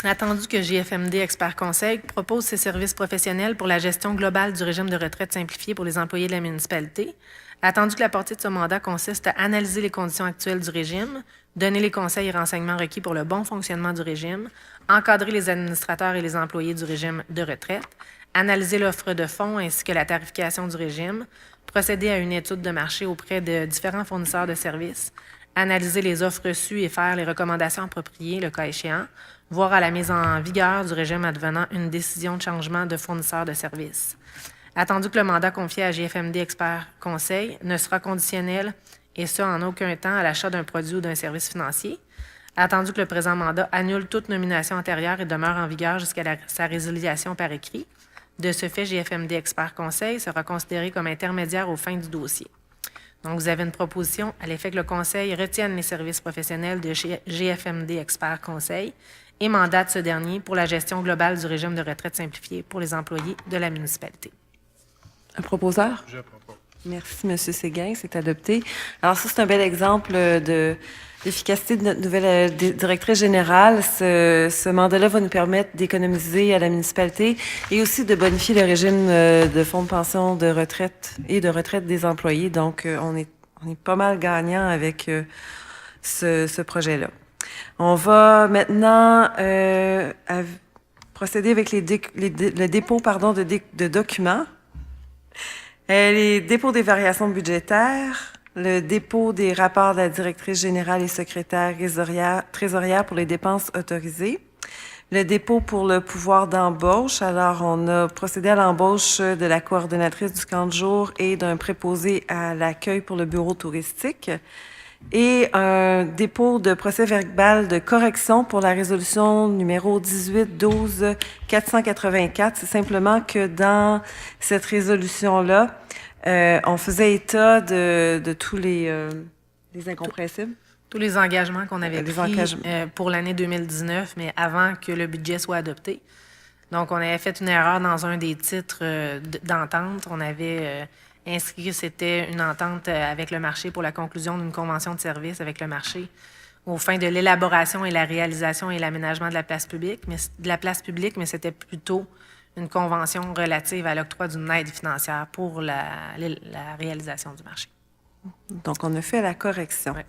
Attendu que GFMD Expert Conseil propose ses services professionnels pour la gestion globale du régime de retraite simplifié pour les employés de la municipalité. Attendu que la portée de ce mandat consiste à analyser les conditions actuelles du régime, donner les conseils et renseignements requis pour le bon fonctionnement du régime, encadrer les administrateurs et les employés du régime de retraite, analyser l'offre de fonds ainsi que la tarification du régime, procéder à une étude de marché auprès de différents fournisseurs de services, analyser les offres reçues et faire les recommandations appropriées, le cas échéant, voir à la mise en vigueur du régime advenant une décision de changement de fournisseur de services. Attendu que le mandat confié à GFMD Expert Conseil ne sera conditionnel, et ce, en aucun temps, à l'achat d'un produit ou d'un service financier. Attendu que le présent mandat annule toute nomination antérieure et demeure en vigueur jusqu'à sa résiliation par écrit. De ce fait, GFMD Expert Conseil sera considéré comme intermédiaire aux fins du dossier. Donc, vous avez une proposition à l'effet que le Conseil retienne les services professionnels de GFMD Expert Conseil et mandate ce dernier pour la gestion globale du régime de retraite simplifié pour les employés de la municipalité. Un proposeur? Je propose. Merci, M. Séguin. C'est adopté. Alors, ça, c'est un bel exemple de l'efficacité de notre nouvelle directrice générale. Ce mandat-là va nous permettre d'économiser à la municipalité et aussi de bonifier le régime de fonds de pension de retraite et de retraite des employés. Donc, on est pas mal gagnant avec ce projet-là. On va maintenant procéder avec le dépôt de documents. Les dépôts des variations budgétaires, le dépôt des rapports de la directrice générale et secrétaire trésorière pour les dépenses autorisées, le dépôt pour le pouvoir d'embauche. Alors, on a procédé à l'embauche de la coordonnatrice du camp de jour et d'un préposé à l'accueil pour le bureau touristique et un dépôt de procès-verbal de correction pour la résolution numéro 18-12-484. C'est simplement que dans cette résolution-là, on faisait état de tous les incompréhensibles. Tous les engagements qu'on avait pris pour l'année 2019, mais avant que le budget soit adopté. Donc, on avait fait une erreur dans un des titres d'entente. On avait inscrit que c'était une entente avec le marché pour la conclusion d'une convention de service avec le marché aux fins de l'élaboration et la réalisation et l'aménagement de la place publique, mais c'était plutôt une convention relative à l'octroi d'une aide financière pour la réalisation du marché. Donc, on a fait la correction. Ouais.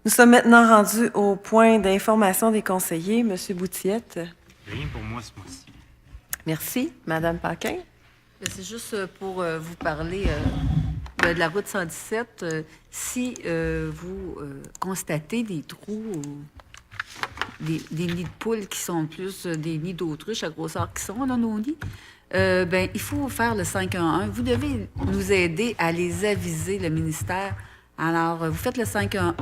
Nous sommes maintenant rendus au point d'information des conseillers. Monsieur Boutillette. Rien pour moi ce mois-ci. Merci. Madame Paquin. C'est juste pour vous parler de la route 117. Si vous constatez des trous ou des nids de poules qui sont plus des nids d'autruche à grosseur qui sont dans nos nids, il faut faire le 511. Vous devez nous aider à les aviser, le ministère. Alors, vous faites le 511,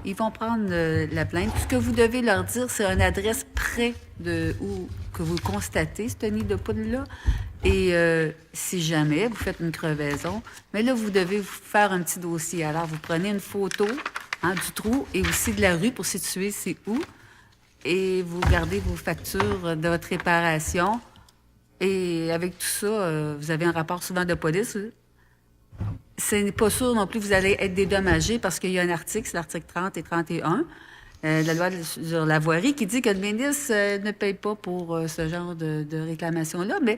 ils vont prendre la plainte. Ce que vous devez leur dire, c'est une adresse près de où que vous constatez ce nid de poule-là. Et si jamais vous faites une crevaison, mais là, vous devez faire un petit dossier. Alors, vous prenez une photo du trou et aussi de la rue pour situer c'est où. Et vous gardez vos factures de votre réparation. Et avec tout ça, vous avez un rapport souvent de police. Ce n'est pas sûr non plus que vous allez être dédommagé parce qu'il y a un article, c'est l'article 30 et 31 de la loi sur la voirie qui dit que le ministre ne paye pas pour ce genre de réclamation-là. Mais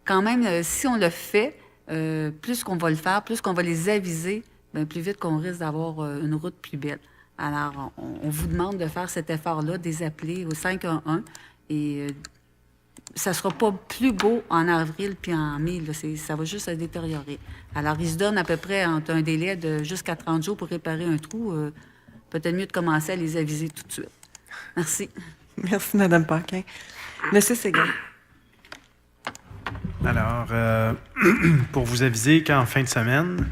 quand même, si on le fait, plus qu'on va le faire, plus qu'on va les aviser, plus vite qu'on risque d'avoir une route plus belle. Alors, on vous demande de faire cet effort-là, de les appeler au 511 et ça ne sera pas plus beau en avril puis en mai. Là, ça va juste se détériorer. Alors, ils se donnent à peu près un délai de jusqu'à 30 jours pour réparer un trou. Peut-être mieux de commencer à les aviser tout de suite. Merci. Merci, Mme Paquin. Monsieur Séguin. Alors, pour vous aviser qu'en fin de semaine,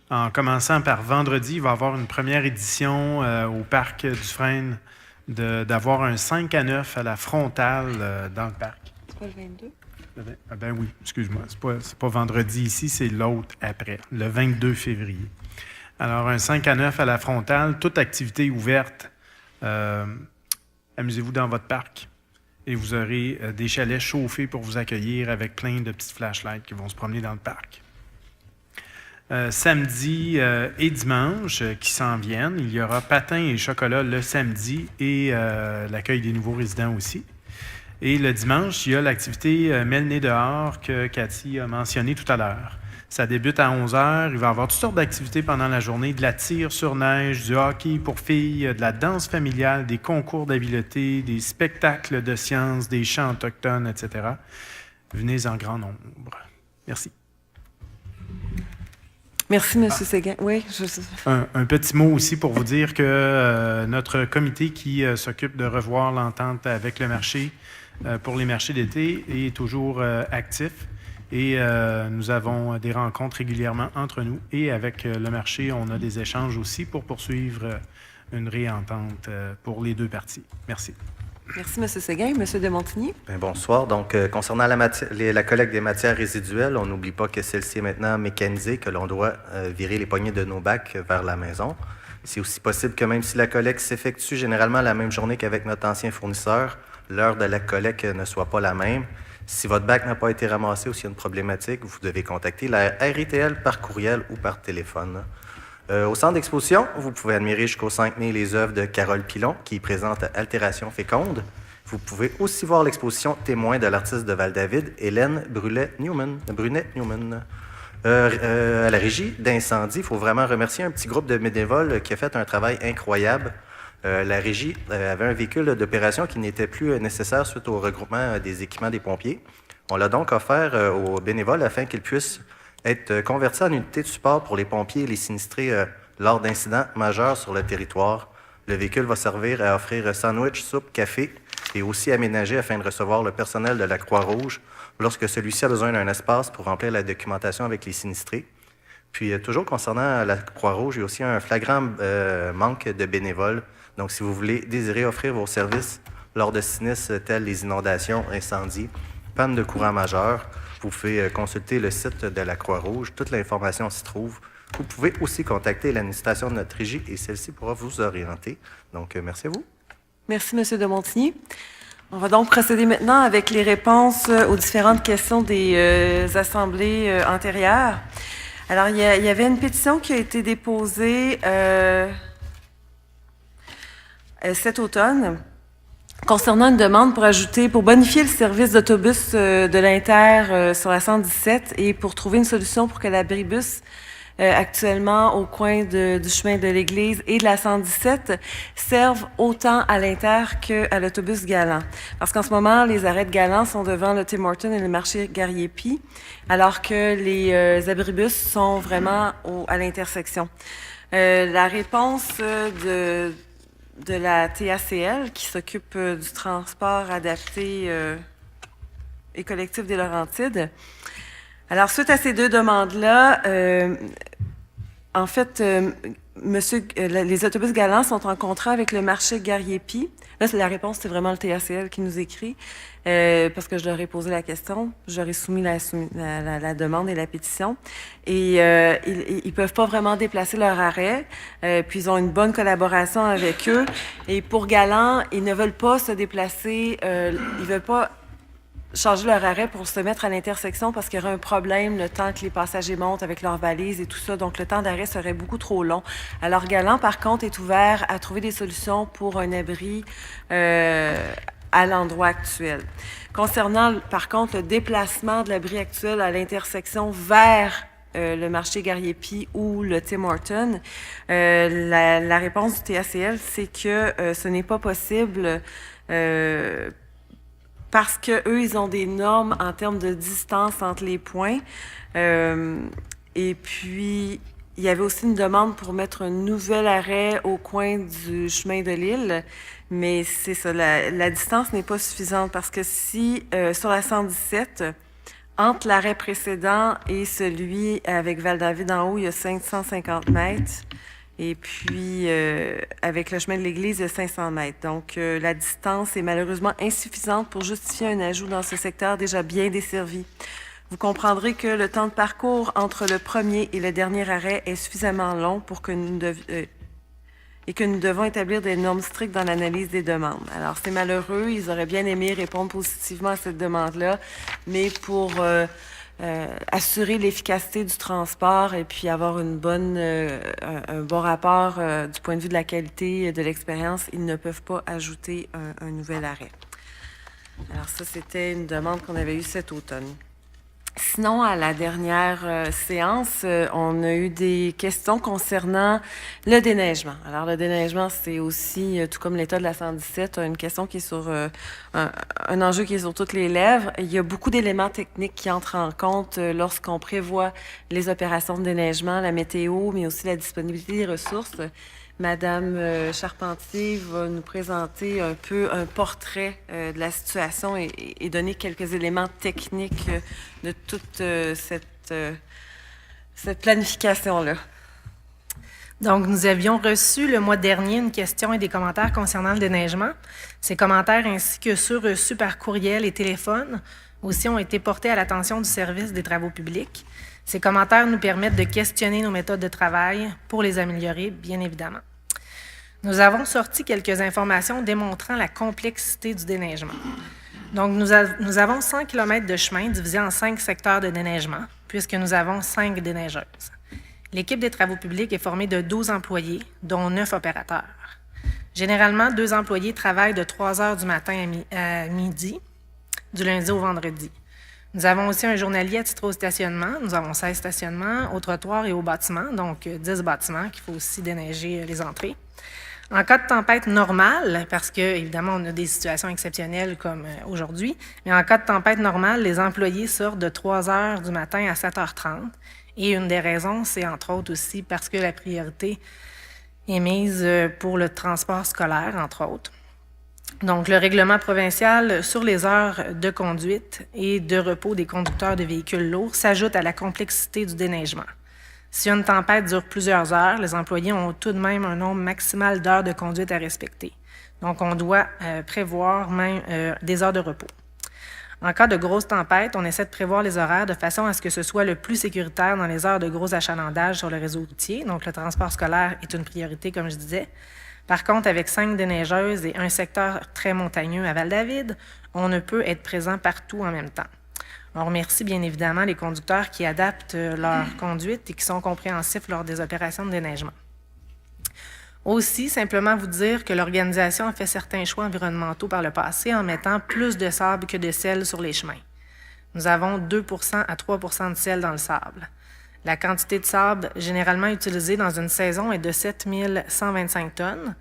En commençant par vendredi, il va y avoir une première édition au Parc Dufresne d'avoir un 5 à 9 à la frontale dans le parc. C'est pas le 22? Ah ben oui, excuse-moi. C'est pas vendredi ici, c'est l'autre après, le 22 février. Alors, un 5 à 9 à la frontale, toute activité ouverte. Amusez-vous dans votre parc et vous aurez des chalets chauffés pour vous accueillir avec plein de petites flashlights qui vont se promener dans le parc. Samedi et dimanche qui s'en viennent, il y aura patin et chocolat le samedi et l'accueil des nouveaux résidents aussi. Et le dimanche, il y a l'activité Mets-le-nez dehors que Cathy a mentionné tout à l'heure. Ça débute à 11h. Il va y avoir toutes sortes d'activités pendant la journée, de la tire sur neige, du hockey pour filles, de la danse familiale, des concours d'habileté, des spectacles de sciences, des chants autochtones, etc. Venez en grand nombre. Merci. Merci, M. Séguin. Oui, Un petit mot aussi pour vous dire que notre comité qui s'occupe de revoir l'entente avec le marché pour les marchés d'été est toujours actif et nous avons des rencontres régulièrement entre nous et avec le marché, on a des échanges aussi pour poursuivre une réentente pour les deux parties. Merci. Merci, M. Séguin. M. de Montigny. Bien, bonsoir. Donc, concernant la collecte des matières résiduelles, on n'oublie pas que celle-ci est maintenant mécanisée, que l'on doit virer les poignées de nos bacs vers la maison. C'est aussi possible que même si la collecte s'effectue généralement la même journée qu'avec notre ancien fournisseur, l'heure de la collecte ne soit pas la même. Si votre bac n'a pas été ramassé ou s'il y a une problématique, vous devez contacter la RITL par courriel ou par téléphone. Au centre d'exposition, vous pouvez admirer jusqu'au 5 mai les œuvres de Carole Pilon, qui présente Altération féconde. Vous pouvez aussi voir l'exposition Témoin de l'artiste de Val-David, Hélène Brunet-Newman. À la régie d'incendie, il faut vraiment remercier un petit groupe de bénévoles qui a fait un travail incroyable. La régie avait un véhicule d'opération qui n'était plus nécessaire suite au regroupement des équipements des pompiers. On l'a donc offert aux bénévoles afin qu'ils puissent être convertis en unité de support pour les pompiers et les sinistrés lors d'incidents majeurs sur le territoire. Le véhicule va servir à offrir sandwich, soupe, café et aussi aménagé afin de recevoir le personnel de la Croix-Rouge lorsque celui-ci a besoin d'un espace pour remplir la documentation avec les sinistrés. Puis, toujours concernant la Croix-Rouge, il y a aussi un flagrant manque de bénévoles. Donc, si vous désirez offrir vos services lors de sinistres tels les inondations, incendies, panne de courant majeur, vous pouvez consulter le site de la Croix-Rouge. Toute l'information s'y trouve. Vous pouvez aussi contacter l'administration de notre régie et celle-ci pourra vous orienter. Donc, merci à vous. Merci, M. de Montigny. On va donc procéder maintenant avec les réponses aux différentes questions des assemblées antérieures. Alors, il y avait une pétition qui a été déposée cet automne concernant une demande pour bonifier le service d'autobus de l'Inter sur la 117 et pour trouver une solution pour que l'abribus actuellement au coin du chemin de l'église et de la 117 servent autant à l'Inter qu'à l'autobus Galant. Parce qu'en ce moment, les arrêts de Galant sont devant le Tim Hortons et le marché Gariepi, alors que les abribus sont vraiment à l'intersection. La réponse de la TACL, qui s'occupe du transport adapté et collectif des Laurentides. Alors, suite à ces deux demandes-là, en fait, les autobus Galant sont en contrat avec le marché Gariepi. Là, la réponse, c'est vraiment le TACL qui nous écrit, parce que je leur ai posé la question, je leur ai soumis la demande et la pétition. Et ils peuvent pas vraiment déplacer leur arrêt, puis ils ont une bonne collaboration avec eux. Et pour Galant, ils ne veulent pas se déplacer, ils veulent pas changer leur arrêt pour se mettre à l'intersection parce qu'il y aurait un problème le temps que les passagers montent avec leurs valises et tout ça. Donc, le temps d'arrêt serait beaucoup trop long. Alors, Galant, par contre, est ouvert à trouver des solutions pour un abri à l'endroit actuel. Concernant, par contre, le déplacement de l'abri actuel à l'intersection vers le marché Gariepi ou le Tim Hortons, la réponse du TACL, c'est que ce n'est pas possible parce qu'eux, ils ont des normes en termes de distance entre les points. Et puis, il y avait aussi une demande pour mettre un nouvel arrêt au coin du chemin de l'île. Mais c'est ça, la distance n'est pas suffisante parce que si, sur la 117, Entre l'arrêt précédent et celui avec Val-David en haut, il y a 550 mètres. Et puis, avec le chemin de l'église, il y a 500 mètres. Donc, la distance est malheureusement insuffisante pour justifier un ajout dans ce secteur déjà bien desservi. Vous comprendrez que le temps de parcours entre le premier et le dernier arrêt est suffisamment long pour que nous devons établir des normes strictes dans l'analyse des demandes. Alors, c'est malheureux. Ils auraient bien aimé répondre positivement à cette demande-là, mais pour assurer l'efficacité du transport et puis avoir un bon rapport du point de vue de la qualité de l'expérience, ils ne peuvent pas ajouter un nouvel arrêt. Alors, ça, c'était une demande qu'on avait eue cet automne. Sinon, à la dernière séance, on a eu des questions concernant le déneigement. Alors, le déneigement, c'est aussi, tout comme l'état de la 117, une question qui est sur un enjeu qui est sur toutes les lèvres. Il y a beaucoup d'éléments techniques qui entrent en compte lorsqu'on prévoit les opérations de déneigement, la météo, mais aussi la disponibilité des ressources. Madame Charpentier va nous présenter un peu un portrait de la situation et donner quelques éléments techniques de toute cette planification-là. Donc, nous avions reçu le mois dernier une question et des commentaires concernant le déneigement. Ces commentaires, ainsi que ceux reçus par courriel et téléphone, aussi ont été portés à l'attention du service des travaux publics. Ces commentaires nous permettent de questionner nos méthodes de travail pour les améliorer, bien évidemment. Nous avons sorti quelques informations démontrant la complexité du déneigement. Donc, nous avons 100 km de chemin divisé en 5 secteurs de déneigement, puisque nous avons 5 déneigeuses. L'équipe des travaux publics est formée de 12 employés, dont 9 opérateurs. Généralement, 2 employés travaillent de 3 heures du matin à midi, du lundi au vendredi. Nous avons aussi un journalier attitré au stationnement. Nous avons 16 stationnements au trottoir et au bâtiment, donc 10 bâtiments qu'il faut aussi déneiger les entrées. En cas de tempête normale, parce que évidemment on a des situations exceptionnelles comme aujourd'hui, mais en cas de tempête normale, les employés sortent de 3 heures du matin à 7h30. Et une des raisons, c'est entre autres aussi parce que la priorité est mise pour le transport scolaire, entre autres. Donc, le règlement provincial sur les heures de conduite et de repos des conducteurs de véhicules lourds s'ajoute à la complexité du déneigement. Si une tempête dure plusieurs heures, les employés ont tout de même un nombre maximal d'heures de conduite à respecter. Donc, on doit prévoir même des heures de repos. En cas de grosse tempête, on essaie de prévoir les horaires de façon à ce que ce soit le plus sécuritaire dans les heures de gros achalandage sur le réseau routier. Donc, le transport scolaire est une priorité, comme je disais. Par contre, avec 5 déneigeuses et un secteur très montagneux à Val-David, on ne peut être présent partout en même temps. On remercie bien évidemment les conducteurs qui adaptent leur conduite et qui sont compréhensifs lors des opérations de déneigement. Aussi, simplement vous dire que l'organisation a fait certains choix environnementaux par le passé en mettant plus de sable que de sel sur les chemins. Nous avons 2 à 3 de sel dans le sable. La quantité de sable généralement utilisée dans une saison est de 7 125 tonnes.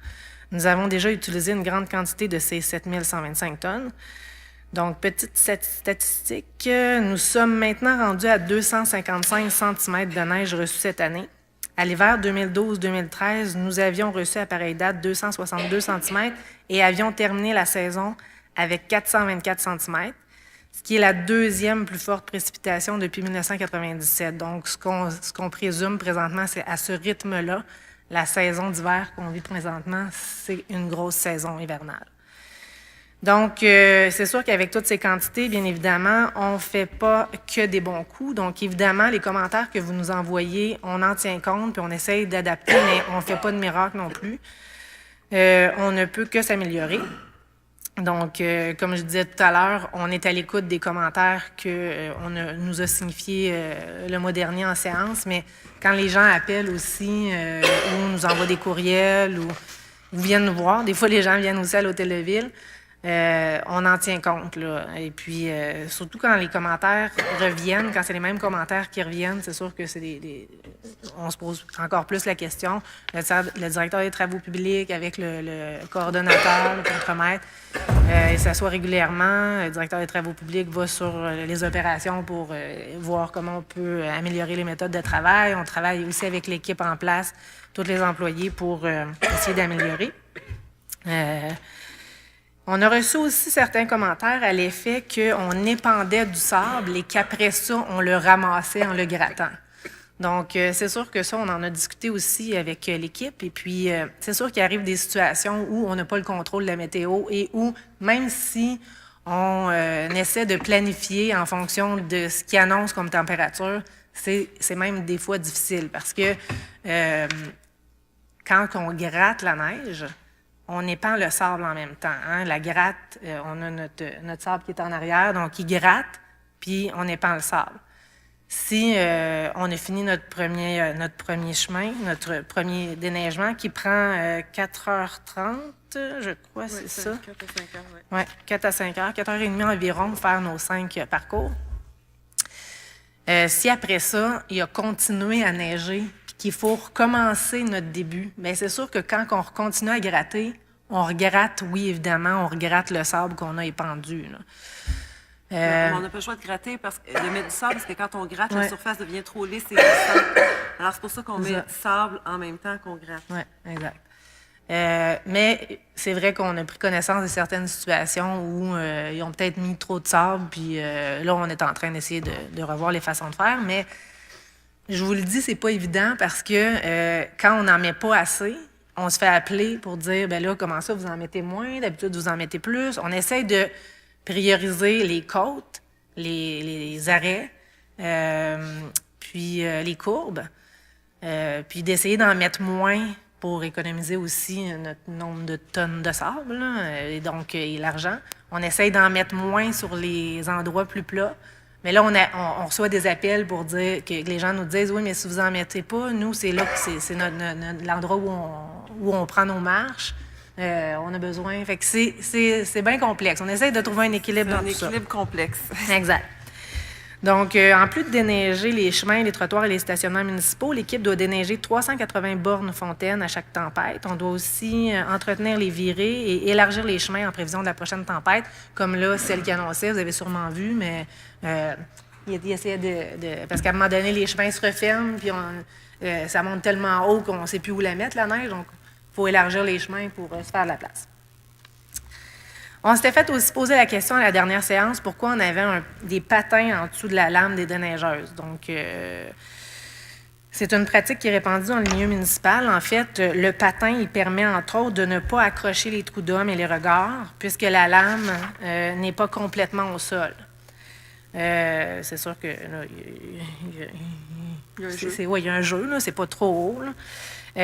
Nous avons déjà utilisé une grande quantité de ces 7 125 tonnes. Donc, petite statistique, nous sommes maintenant rendus à 255 cm de neige reçue cette année. À l'hiver 2012-2013, nous avions reçu à pareille date 262 cm et avions terminé la saison avec 424 cm, ce qui est la deuxième plus forte précipitation depuis 1997. Donc, ce qu'on présume présentement, c'est à ce rythme-là, la saison d'hiver qu'on vit présentement, c'est une grosse saison hivernale. Donc, c'est sûr qu'avec toutes ces quantités, bien évidemment, on ne fait pas que des bons coups. Donc, évidemment, les commentaires que vous nous envoyez, on en tient compte, puis on essaye d'adapter, mais on ne fait pas de miracle non plus. On ne peut que s'améliorer. Donc, comme je disais tout à l'heure, on est à l'écoute des commentaires qu'on nous a signifiés le mois dernier en séance, mais quand les gens appellent aussi ou nous envoient des courriels ou viennent nous voir, des fois les gens viennent aussi à l'Hôtel de Ville, on en tient compte, là. Et puis, surtout quand les commentaires reviennent, quand c'est les mêmes commentaires qui reviennent, c'est sûr que c'est on se pose encore plus la question. Le directeur des travaux publics avec le coordonnateur, le contremaître, il s'assoit régulièrement. Le directeur des travaux publics va sur les opérations pour voir comment on peut améliorer les méthodes de travail. On travaille aussi avec l'équipe en place, tous les employés, pour essayer d'améliorer. On a reçu aussi certains commentaires à l'effet qu'on épandait du sable et qu'après ça, on le ramassait en le grattant. Donc, c'est sûr que ça, on en a discuté aussi avec l'équipe. Et puis, c'est sûr qu'il arrive des situations où on n'a pas le contrôle de la météo et où, même si on essaie de planifier en fonction de ce qui annonce comme température, c'est même des fois difficile parce que quand on gratte la neige, on épand le sable en même temps. Hein? La gratte, on a notre sable qui est en arrière, donc il gratte, puis on épand le sable. Si on a fini notre premier chemin, notre premier déneigement qui prend 4h30, je crois, c'est ça? 4 à 5 heures, oui. Oui, 4 à 5 heures, 4h30 environ pour faire nos 5 parcours. Si après ça, il a continué à neiger, puis qu'il faut recommencer notre début, bien c'est sûr que quand on continue à gratter, on regratte, oui, évidemment, on regratte le sable qu'on a épandu, là. On n'a pas le choix de gratter, de mettre du sable, parce que quand on gratte, la surface devient trop lisse et glissante. Alors, c'est pour ça qu'on met du sable en même temps qu'on gratte. Oui, exact. Mais c'est vrai qu'on a pris connaissance de certaines situations où ils ont peut-être mis trop de sable, puis là, on est en train d'essayer de revoir les façons de faire. Mais je vous le dis, c'est pas évident parce que quand on n'en met pas assez, on se fait appeler pour dire, ben là, comment ça, vous en mettez moins, d'habitude, vous en mettez plus. On essaye de prioriser les côtes, les arrêts, puis les courbes, puis d'essayer d'en mettre moins pour économiser aussi notre nombre de tonnes de sable, là, et donc et l'argent. On essaye d'en mettre moins sur les endroits plus plats. Mais là, on reçoit des appels pour dire que les gens nous disent « Oui, mais si vous en mettez pas, nous, c'est là que c'est l'endroit où on prend nos marches. On a besoin. » Fait que c'est bien complexe. On essaie de trouver un équilibre dans tout ça. Un équilibre complexe. Exact. Donc, en plus de déneiger les chemins, les trottoirs et les stationnements municipaux, l'équipe doit déneiger 380 bornes fontaines à chaque tempête. On doit aussi entretenir les virées et élargir les chemins en prévision de la prochaine tempête, comme là, celle qui annonçait, vous avez sûrement vu, mais il essayait parce qu'à un moment donné, les chemins se referment, puis ça monte tellement haut qu'on ne sait plus où la mettre, la neige, donc il faut élargir les chemins pour se faire de la place. On s'était fait aussi poser la question à la dernière séance, pourquoi on avait des patins en dessous de la lame des déneigeuses. Donc, c'est une pratique qui est répandue dans le milieu municipal. En fait, le patin, il permet, entre autres, de ne pas accrocher les trous d'hommes et les regards, puisque la lame n'est pas complètement au sol. C'est sûr que là, il y a un jeu, là, c'est pas trop haut, là.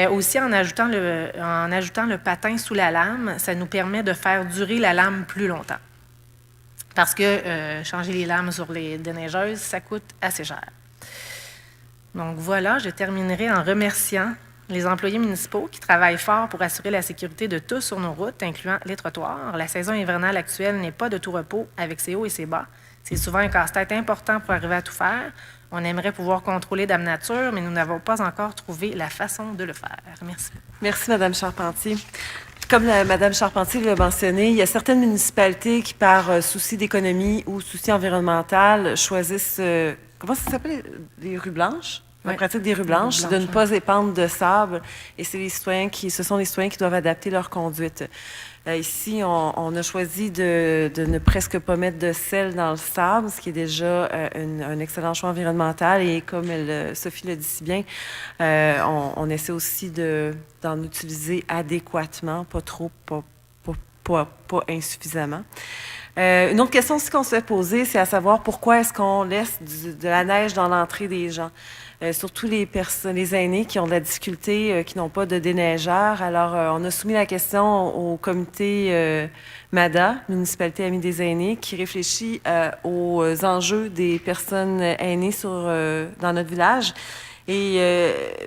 Aussi, en ajoutant le patin sous la lame, ça nous permet de faire durer la lame plus longtemps. Parce que changer les lames sur les déneigeuses, ça coûte assez cher. Donc voilà, je terminerai en remerciant les employés municipaux qui travaillent fort pour assurer la sécurité de tous sur nos routes, incluant les trottoirs. La saison hivernale actuelle n'est pas de tout repos avec ses hauts et ses bas. C'est souvent un casse-tête important pour arriver à tout faire. On aimerait pouvoir contrôler Dame Nature, mais nous n'avons pas encore trouvé la façon de le faire. Merci. Merci, Mme Charpentier. Comme Mme Charpentier l'a mentionné, il y a certaines municipalités qui, par souci d'économie ou souci environnemental, choisissent, comment ça s'appelle, les rues blanches? La pratique des rues blanches, de ne pas épandre de sable. Et ce sont les citoyens qui doivent adapter leur conduite. Ici, on a choisi de ne presque pas mettre de sel dans le sable, ce qui est déjà un excellent choix environnemental. Et comme Sophie le dit si bien, on essaie aussi d'en utiliser adéquatement, pas trop, pas insuffisamment. Une autre question aussi qu'on se fait poser, c'est à savoir pourquoi est-ce qu'on laisse de la neige dans l'entrée des gens. Surtout les aînés qui ont de la difficulté, qui n'ont pas de déneigeur. Alors, on a soumis la question au comité MADA, Municipalité Amie des aînés, qui réfléchit aux enjeux des personnes aînées dans notre village. Et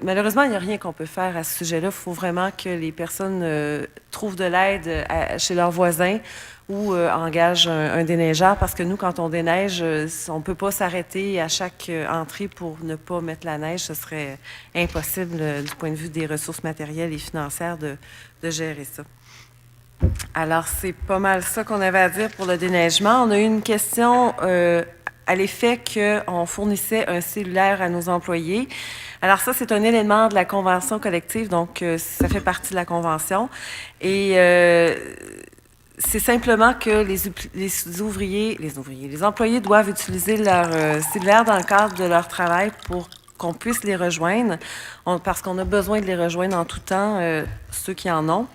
malheureusement, il n'y a rien qu'on peut faire à ce sujet-là. Il faut vraiment que les personnes trouvent de l'aide chez leurs voisins ou engagent un déneigeur, parce que nous, quand on déneige, on ne peut pas s'arrêter à chaque entrée pour ne pas mettre la neige. Ce serait impossible du point de vue des ressources matérielles et financières de gérer ça. Alors, c'est pas mal ça qu'on avait à dire pour le déneigement. On a eu une question à l'effet qu'on fournissait un cellulaire à nos employés. Alors ça, c'est un élément de la convention collective, donc ça fait partie de la convention. Et c'est simplement que les employés doivent utiliser leur cellulaire dans le cadre de leur travail pour qu'on puisse les rejoindre, parce qu'on a besoin de les rejoindre en tout temps, ceux qui en ont.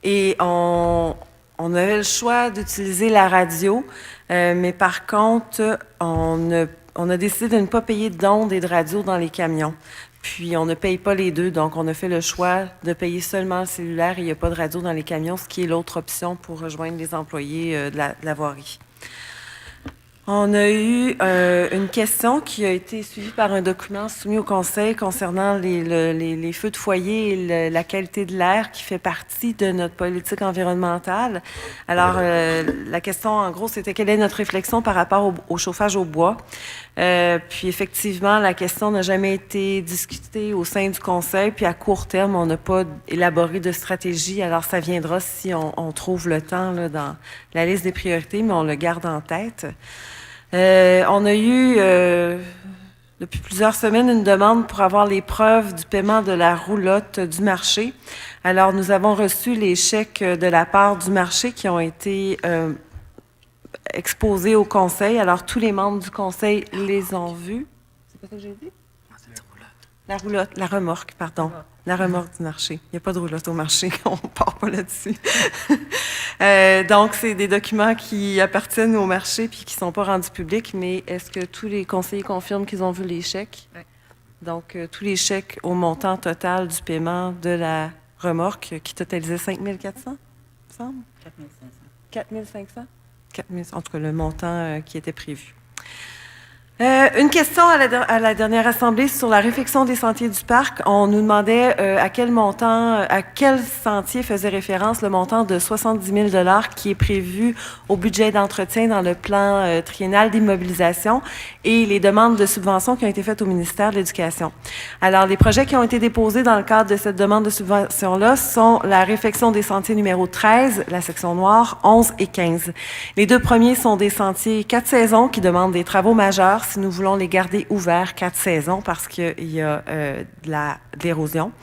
Et on avait le choix d'utiliser la radio, mais par contre, on a décidé de ne pas payer d'ondes et de radio dans les camions. Puis, on ne paye pas les deux, donc on a fait le choix de payer seulement le cellulaire et il n'y a pas de radio dans les camions, ce qui est l'autre option pour rejoindre les employés de la voirie. On a eu une question qui a été suivie par un document soumis au Conseil concernant les feux de foyer et la qualité de l'air qui fait partie de notre politique environnementale. Alors, la question, en gros, c'était quelle est notre réflexion par rapport au chauffage au bois. Puis, effectivement, la question n'a jamais été discutée au sein du Conseil. Puis, à court terme, on n'a pas élaboré de stratégie. Alors, ça viendra si on trouve le temps là, dans la liste des priorités, mais on le garde en tête. On a eu, depuis plusieurs semaines, une demande pour avoir les preuves du paiement de la roulotte du marché. Alors, nous avons reçu les chèques de la part du marché qui ont été exposés au Conseil. Alors, tous les membres du Conseil les ont vus. C'est pas ça que j'ai dit? La roulotte, la remorque, pardon. La remorque du marché. Il n'y a pas de roulotte au marché, on ne part pas là-dessus. Donc, c'est des documents qui appartiennent au marché puis qui ne sont pas rendus publics, mais est-ce que tous les conseillers confirment qu'ils ont vu les chèques? Oui. Donc, tous les chèques au montant total du paiement de la remorque qui totalisait 5 400, il me semble? 4 500. 4 500? En tout cas, le montant qui était prévu. Une question à la dernière assemblée sur la réfection des sentiers du parc. On nous demandait à quel sentier faisait référence le montant de 70 000 $ qui est prévu au budget d'entretien dans le plan triennal d'immobilisation et les demandes de subventions qui ont été faites au ministère de l'Éducation. Alors, les projets qui ont été déposés dans le cadre de cette demande de subvention-là sont la réfection des sentiers numéro 13, la section noire, 11 et 15. Les deux premiers sont des sentiers 4 saisons qui demandent des travaux majeurs si nous voulons les garder ouverts 4 saisons parce qu'il y a de l'érosion.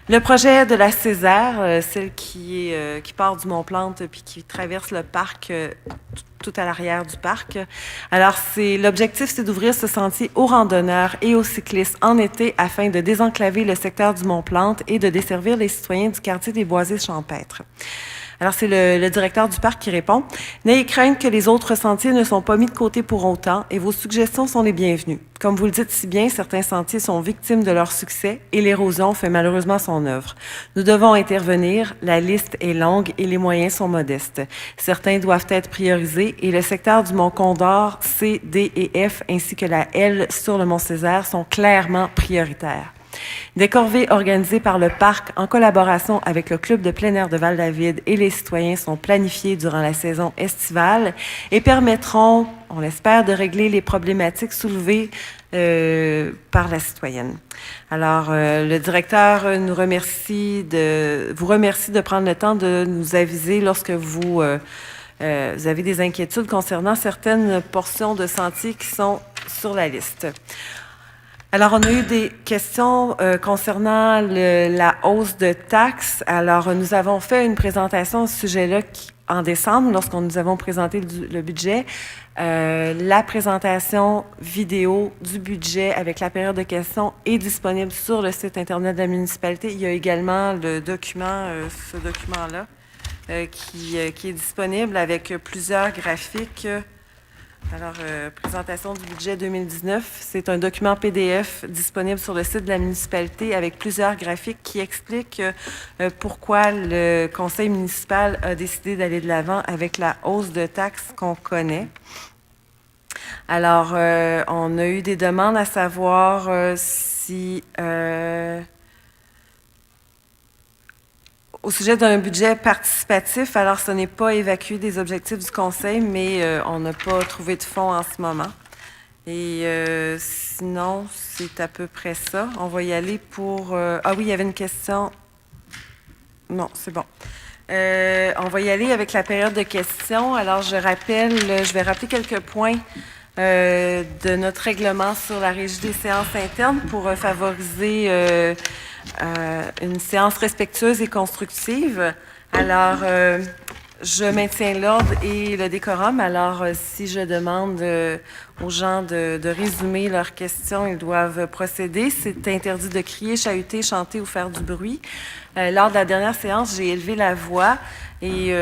Le projet de la Césaire, celle qui part du Mont-Plante puis qui traverse le parc tout à l'arrière du parc. Alors, l'objectif, c'est d'ouvrir ce sentier aux randonneurs et aux cyclistes en été afin de désenclaver le secteur du Mont-Plante et de desservir les citoyens du quartier des Boisés champêtres. Alors, c'est le directeur du parc qui répond. « N'ayez crainte que les autres sentiers ne sont pas mis de côté pour autant et vos suggestions sont les bienvenues. Comme vous le dites si bien, certains sentiers sont victimes de leur succès et l'érosion fait malheureusement son œuvre. Nous devons intervenir, la liste est longue et les moyens sont modestes. Certains doivent être priorisés et le secteur du Mont-Condor, C, D et F, ainsi que la L sur le Mont-Césaire sont clairement prioritaires. Des corvées organisées par le parc en collaboration avec le club de plein air de Val-David et les citoyens sont planifiées durant la saison estivale et permettront, on l'espère, de régler les problématiques soulevées par la citoyenne. Alors, le directeur vous remercie de prendre le temps de nous aviser lorsque vous avez des inquiétudes concernant certaines portions de sentiers qui sont sur la liste. Alors, on a eu des questions concernant la hausse de taxes. Alors, nous avons fait une présentation à ce sujet-là en décembre, lorsqu'on nous avons présenté le budget. La présentation vidéo du budget avec la période de questions est disponible sur le site Internet de la municipalité. Il y a également le document, ce document-là, qui est disponible avec plusieurs graphiques. Alors, présentation du budget 2019, c'est un document PDF disponible sur le site de la municipalité avec plusieurs graphiques qui expliquent pourquoi le conseil municipal a décidé d'aller de l'avant avec la hausse de taxes qu'on connaît. Alors, on a eu des demandes à savoir si... Au sujet d'un budget participatif, alors ce n'est pas évacué des objectifs du Conseil, mais on n'a pas trouvé de fonds en ce moment. Et sinon, c'est à peu près ça. On va y aller pour... Ah oui, il y avait une question. Non, c'est bon. On va y aller avec la période de questions. Alors, je vais rappeler quelques points de notre règlement sur la régie des séances internes pour favoriser... une séance respectueuse et constructive. Alors, je maintiens l'ordre et le décorum. Alors, si je demande aux gens de résumer leurs questions, ils doivent procéder. C'est interdit de crier, chahuter, chanter ou faire du bruit. Lors de la dernière séance, j'ai élevé la voix et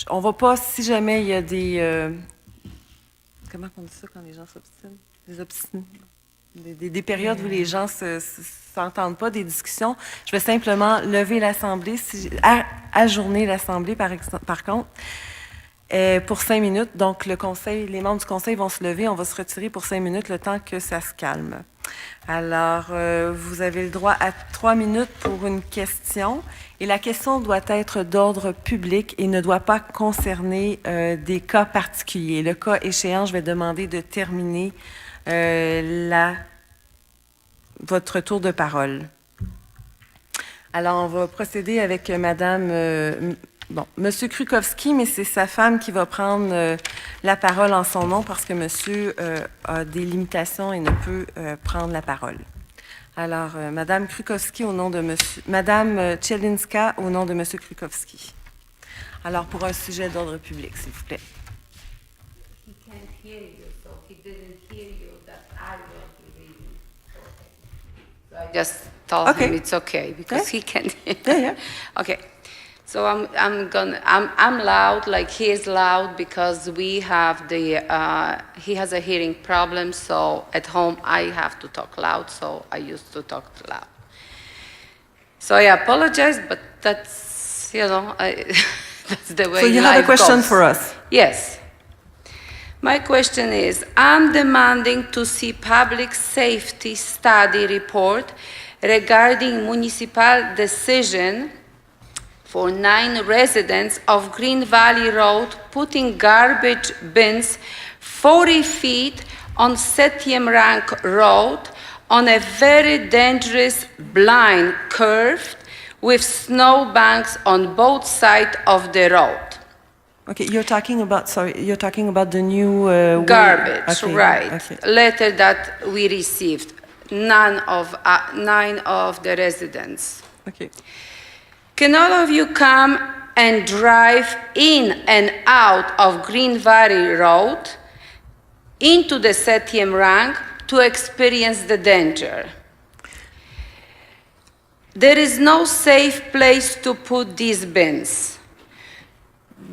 on va pas, si jamais il y a des... comment on dit ça quand les gens s'obstinent? Des obstinés. Des périodes où les gens ne s'entendent pas, des discussions. Je vais simplement lever l'Assemblée, ajourner l'Assemblée, par contre, pour 5 minutes. Donc, les membres du Conseil vont se lever. On va se retirer pour 5 minutes, le temps que ça se calme. Alors, vous avez le droit à 3 minutes pour une question. Et la question doit être d'ordre public et ne doit pas concerner des cas particuliers. Le cas échéant, je vais demander de terminer votre tour de parole. Alors, on va procéder avec Monsieur Krukowski, mais c'est sa femme qui va prendre la parole en son nom parce que Monsieur a des limitations et ne peut prendre la parole. Alors, Madame Krukowski au nom de Monsieur, Madame Tchelinska au nom de Monsieur Krukowski. Alors, pour un sujet d'ordre public, s'il vous plaît. He can't hear you, so he didn't hear you that I will be reading. So I just told him it's okay because he can't hear. Yeah. Okay. So I'm loud, like he is loud because we have he has a hearing problem, so at home I have to talk loud, so I used to talk loud. So I apologize, but that's, that's the way So you life have a question goes. for us? Yes. My question is, I'm demanding to see public safety study report regarding municipal decision for 9 residents of Green Valley Road putting garbage bins 40 feet on Septième Rank Road on a very dangerous blind curve with snowbanks on both sides of the road. Okay, you're talking about the new Garbage, okay, right. Okay. Letter that we received, 9 of the residents. Okay. Can all of you come and drive in and out of Green Valley Road into the Septième Rank to experience the danger? There is no safe place to put these bins.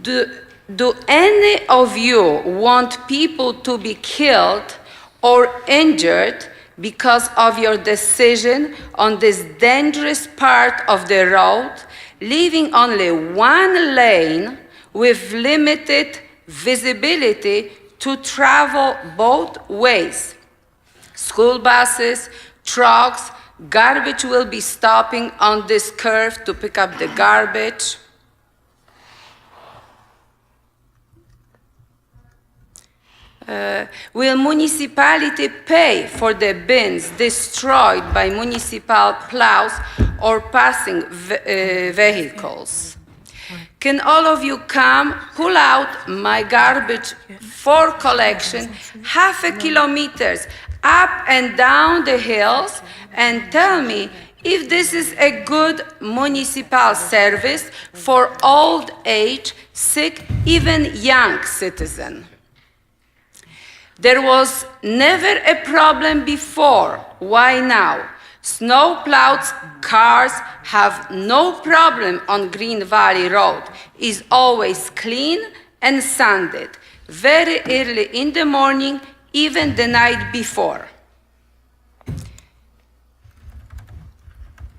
Do any of you want people to be killed or injured because of your decision on this dangerous part of the road, leaving only one lane with limited visibility to travel both ways? School buses, trucks, garbage will be stopping on this curve to pick up the garbage. Will municipality pay for the bins destroyed by municipal plows or passing vehicles? Can all of you come pull out my garbage for collection half a kilometer up and down the hills and tell me if this is a good municipal service for old age, sick, even young citizens? There was never a problem before. Why now? Snowplowed cars have no problem on Green Valley Road. It's always clean and sanded. Very early in the morning, even the night before.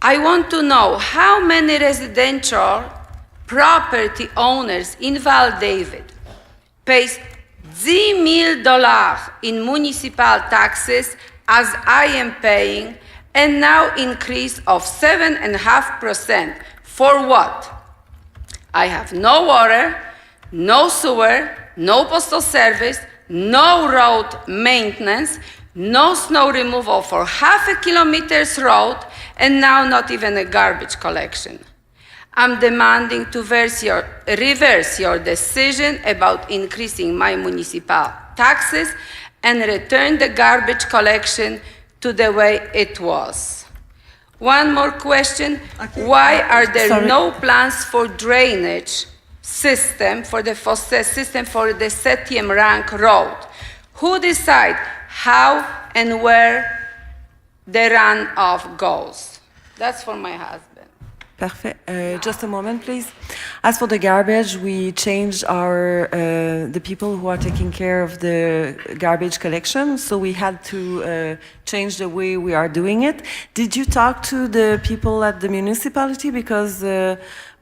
I want to know how many residential property owners in Val David pays $10,000 in municipal taxes as I am paying, and now increase of 7.5%. For what? I have no water, no sewer, no postal service, no road maintenance, no snow removal for half a kilometer's road, and now not even a garbage collection. I'm demanding to reverse your decision about increasing my municipal taxes and return the garbage collection to the way it was. One more question. Why are there Sorry. no plans for drainage system for the system for the 7th rank road? Who decide how and where the runoff goes? That's for my husband. Parfait. Just a moment, please. As for the garbage, we changed our the people who are taking care of the garbage collection, so we had to change the way we are doing it. Did you talk to the people at the municipality? Because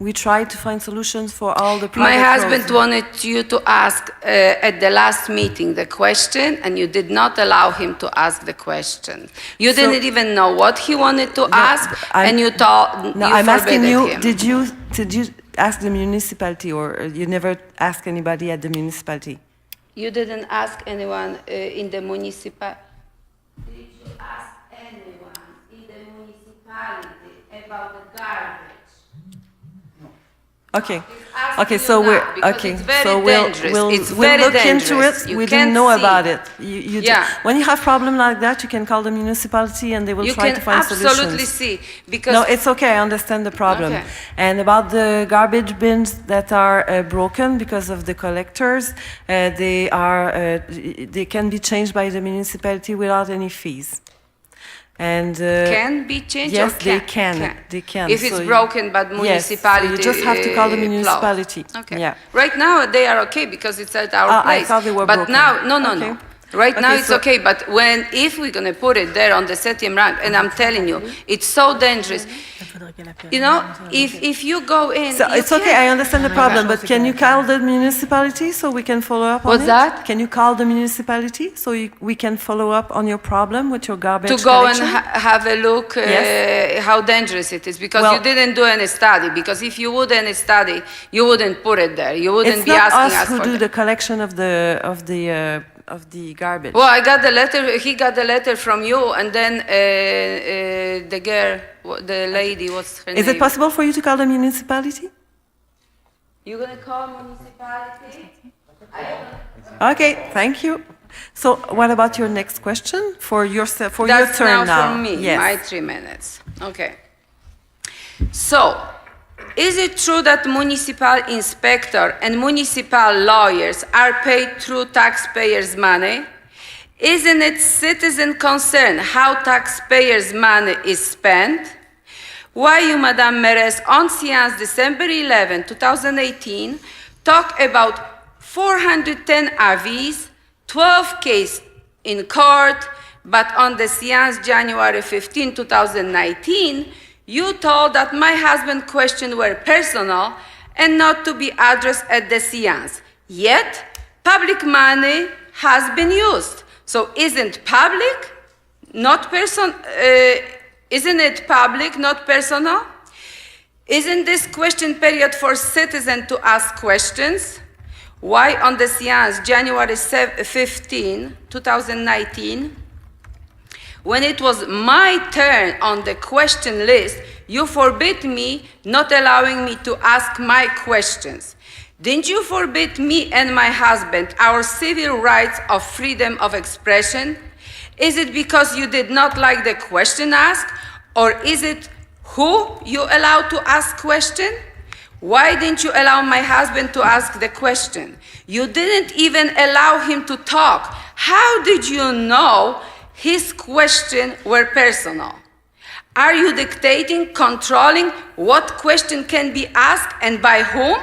we tried to find solutions for all the My private husband roads. wanted you to ask at the last meeting the question, and you did not allow him to ask the question. You So- didn't even know what he wanted to ask, I'm- and you thought No, you I'm asking forbade you. him. Did you ask the municipality, or you never asked anybody at the municipality? You didn't ask anyone in the municipality. Did you ask anyone in the municipality about the garbage? Okay. Asking Okay, you so now, we're because okay. it's very So dangerous. we'll It's very look into dangerous. it. You We can't didn't know see. about it. Yeah. When you have problem like that, you can call the municipality and they will You try can to find absolutely solutions. see because No, it's okay. I understand the problem. Okay. And about the garbage bins that are broken because of the collectors, they can be changed by the municipality without any fees. And can be changed. yes, or they can. They can. If it's So broken, but yes, so municipality. you just have to call the closed. municipality. Okay. Yeah. Right now they are okay because it's at our Ah, I place. thought they were but broken. now, no. Okay. Right now Okay, it's so- okay, but if we're gonna put it there on the 7th rank, and I'm telling you, it's so dangerous. You know, if you go in, So you it's okay, can't- I understand the problem, but can you call the municipality so we can follow up on What's it? that? Can you call the municipality so we can follow up on your problem with your garbage to go and collection? have a look Yes. how dangerous it is because Well- you didn't do any study, because if you would any study you wouldn't put it there, you wouldn't It's be not asking us us who for do that. the collection of the garbage. Well, I got the letter, he got the letter from you, and then the girl, the lady, what's her name? Is it possible for you to call the municipality? You gonna call municipality? Okay, thank you. So what about your next question for yourself, for That's your turn now now? for me, Yes. my 3 minutes. Okay. So, is it true that municipal inspector and municipal lawyers are paid through taxpayers' money? Isn't it citizen concern how taxpayers' money is spent? Why you, Madame Meres, on séance December 11, 2018, talk about 410 avis, 12 cases in court, but on the séance January 15, 2019, you told that my husband's questions were personal and not to be addressed at the séance. Yet, public money has been used. So isn't public, not isn't it public, not personal? Isn't this question period for citizens to ask questions? Why on the séance January 15, 2019, when it was my turn on the question list, you forbid me, not allowing me to ask my questions. Didn't you forbid me and my husband our civil rights of freedom of expression? Is it because you did not like the question asked, or is it who you allowed to ask question? Why didn't you allow my husband to ask the question? You didn't even allow him to talk. How did you know his questions were personal? Are you dictating, controlling what question can be asked and by whom?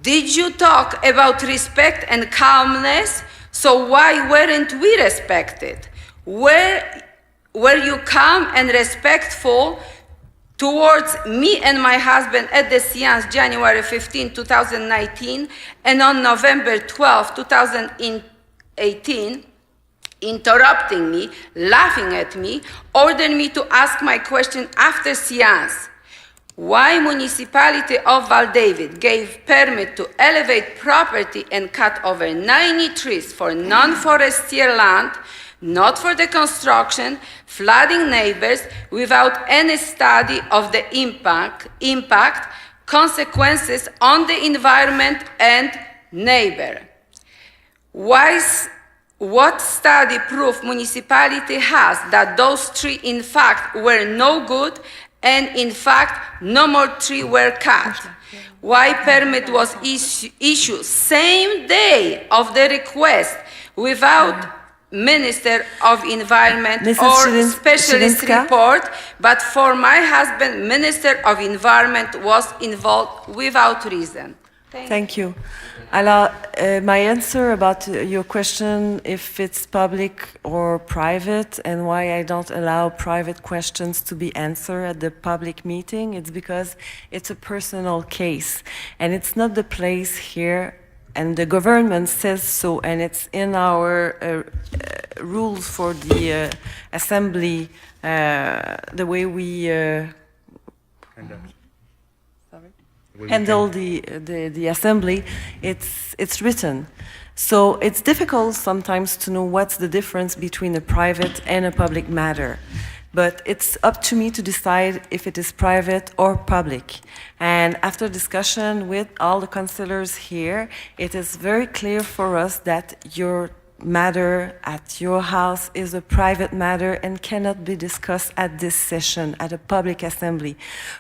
Did you talk about respect and calmness? So why weren't we respected? Were you calm and respectful towards me and my husband at the séance January 15, 2019, and on November 12, 2018, interrupting me, laughing at me, ordering me to ask my question after séance? Why municipality of Val-David gave permit to elevate property and cut over 90 trees for non-forestier land, not for the construction, flooding neighbors without any study of the impact, consequences on the environment and neighbor? Why what study proof municipality has that those trees in fact were no good and in fact no more trees were cut? Why permit was issued same day of the request without Minister of Environment Mrs. or specialist Shilinska? report, but for my husband, Minister of Environment was involved without reason? Thank you. Alors, my answer about your question, if it's public or private, and why I don't allow private questions to be answered at the public meeting, it's because it's a personal case, and it's not the place here, and the government says so, and it's in our rules for the assembly, the way we handle the assembly, it's written. So it's difficult sometimes to know what's the difference between a private and a public matter. But it's up to me to decide if it is private or public. And after discussion with all the councillors here, it is very clear for us that your matter at your house is a private matter and cannot be discussed at this session, at a public assembly.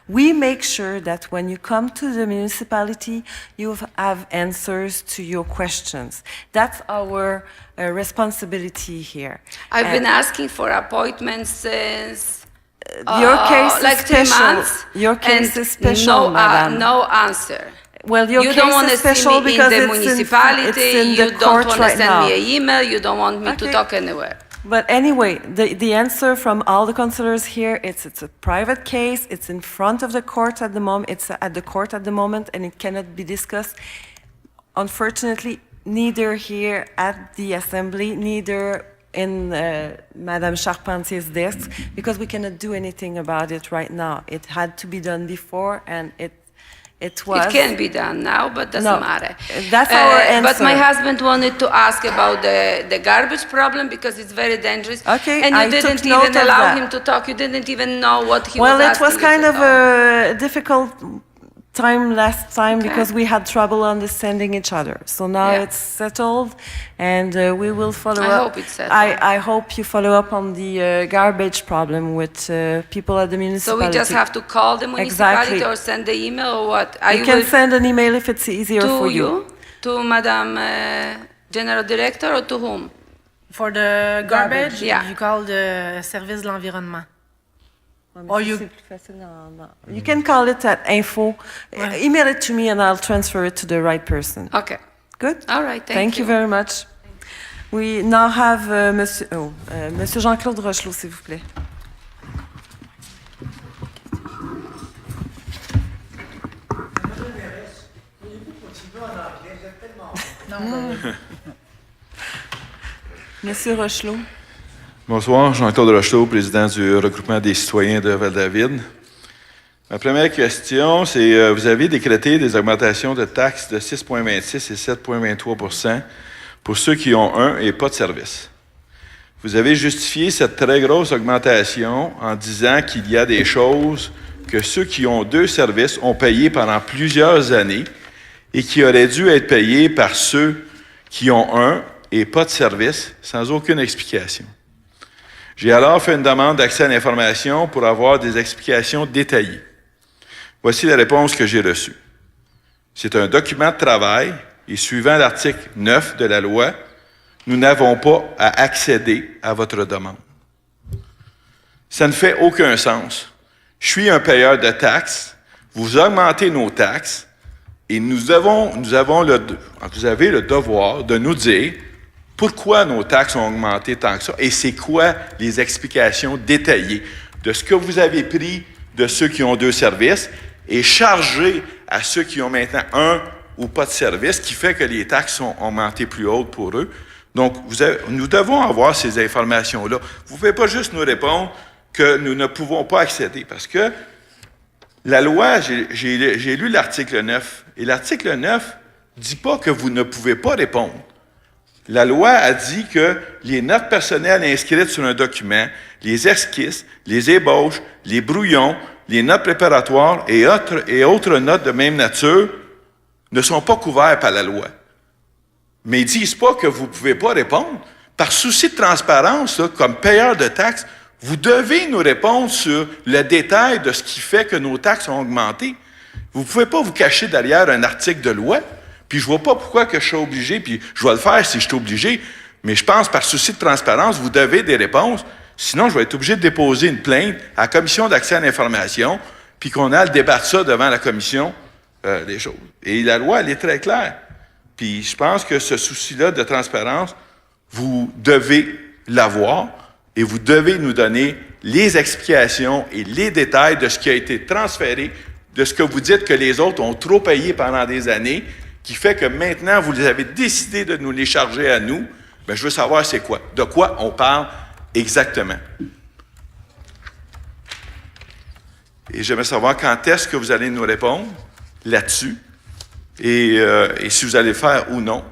We make sure that when you come to the municipality, you have answers to your questions. That's our responsibility here. I've been asking for appointments since your case like is 3 special. months. Your case and is special, madam. no answer. Well, your You case don't want is to see special me in because the it's municipality, in you the don't court want to right send now. me an email, you don't want me to Okay. talk anywhere. But anyway, the answer from all the councillors here, it's a private case. It's in front of the court at the moment. It's at the court at the moment, and it cannot be discussed. Unfortunately, neither here at the assembly, neither in Madame Charpentier's desk, because we cannot do anything about it right now. It had to be done before, and it was. It can be done now, but doesn't No, matter. that's our But my answer. husband wanted to ask about the garbage problem because it's very dangerous. Okay, and you I took didn't note even of allow that. him to talk. You didn't even know what he Well, was it asking. was You kind said, of "Oh." a difficult time last time Okay. because we had trouble understanding each other. So now Yeah. it's settled, and we will follow I up. hope it's settled. I hope you follow up on the garbage problem with people at the So municipality. we just have to call the municipality Exactly. or send the email or what? Are You can will- send an email if it's easier to for you, to Madam General Director, or to whom? For the garbage, Yeah. you call the service de l'environnement. Or you- You can call it at info. Email it to me, and I'll transfer it to the right person. Okay. Good. All right. Thank you very much. We now have Monsieur Jean-Claude Rochelot, s'il vous plaît. Monsieur Rochelot. Bonsoir, Jean-Claude Rochelot, président du regroupement des citoyens de Val-David. Ma première question, c'est vous avez décrété des augmentations de taxes de 6,26 et 7,23 pour ceux qui ont un et pas de service. Vous avez justifié cette très grosse augmentation en disant qu'il y a des choses que ceux qui ont 2 services ont payé pendant plusieurs années et qui auraient dû être payés par ceux qui ont un et pas de service sans aucune explication. J'ai alors fait une demande d'accès à l'information pour avoir des explications détaillées. Voici la réponse que j'ai reçue. C'est un document de travail et suivant l'article 9 de la loi, nous n'avons pas à accéder à votre demande. Ça ne fait aucun sens. Je suis un payeur de taxes, vous augmentez nos taxes et vous avez le devoir de nous dire pourquoi nos taxes ont augmenté tant que ça et c'est quoi les explications détaillées de ce que vous avez pris de ceux qui ont 2 services et chargé à ceux qui ont maintenant un ou pas de service, qui fait que les taxes sont augmentées plus hautes pour eux. Donc, nous devons avoir ces informations-là. Vous ne pouvez pas juste nous répondre que nous ne pouvons pas accéder, parce que la loi, j'ai lu l'article 9, et l'article 9 ne dit pas que vous ne pouvez pas répondre. La loi a dit que les notes personnelles inscrites sur un document, les esquisses, les ébauches, les brouillons, les notes préparatoires et autres notes de même nature ne sont pas couverts par la loi. Mais ils ne disent pas que vous ne pouvez pas répondre, Par souci de transparence, là, comme payeur de taxes, vous devez nous répondre sur le détail de ce qui fait que nos taxes ont augmenté. Vous ne pouvez pas vous cacher derrière un article de loi, puis je ne vois pas pourquoi que je suis obligé, puis je vais le faire si je suis obligé, mais je pense par souci de transparence, vous devez des réponses. Sinon, je vais être obligé de déposer une plainte à la Commission d'accès à l'information, puis qu'on a à le débattre ça devant la Commission des choses. Et la loi, elle est très claire. Puis je pense que ce souci-là de transparence, vous devez l'avoir et vous devez nous donner les explications et les détails de ce qui a été transféré, de ce que vous dites que les autres ont trop payé pendant des années, qui fait que maintenant, vous avez décidé de nous les charger à nous. Bien, je veux savoir c'est quoi. De quoi on parle exactement. Et j'aimerais savoir quand est-ce que vous allez nous répondre là-dessus et si vous allez le faire ou non,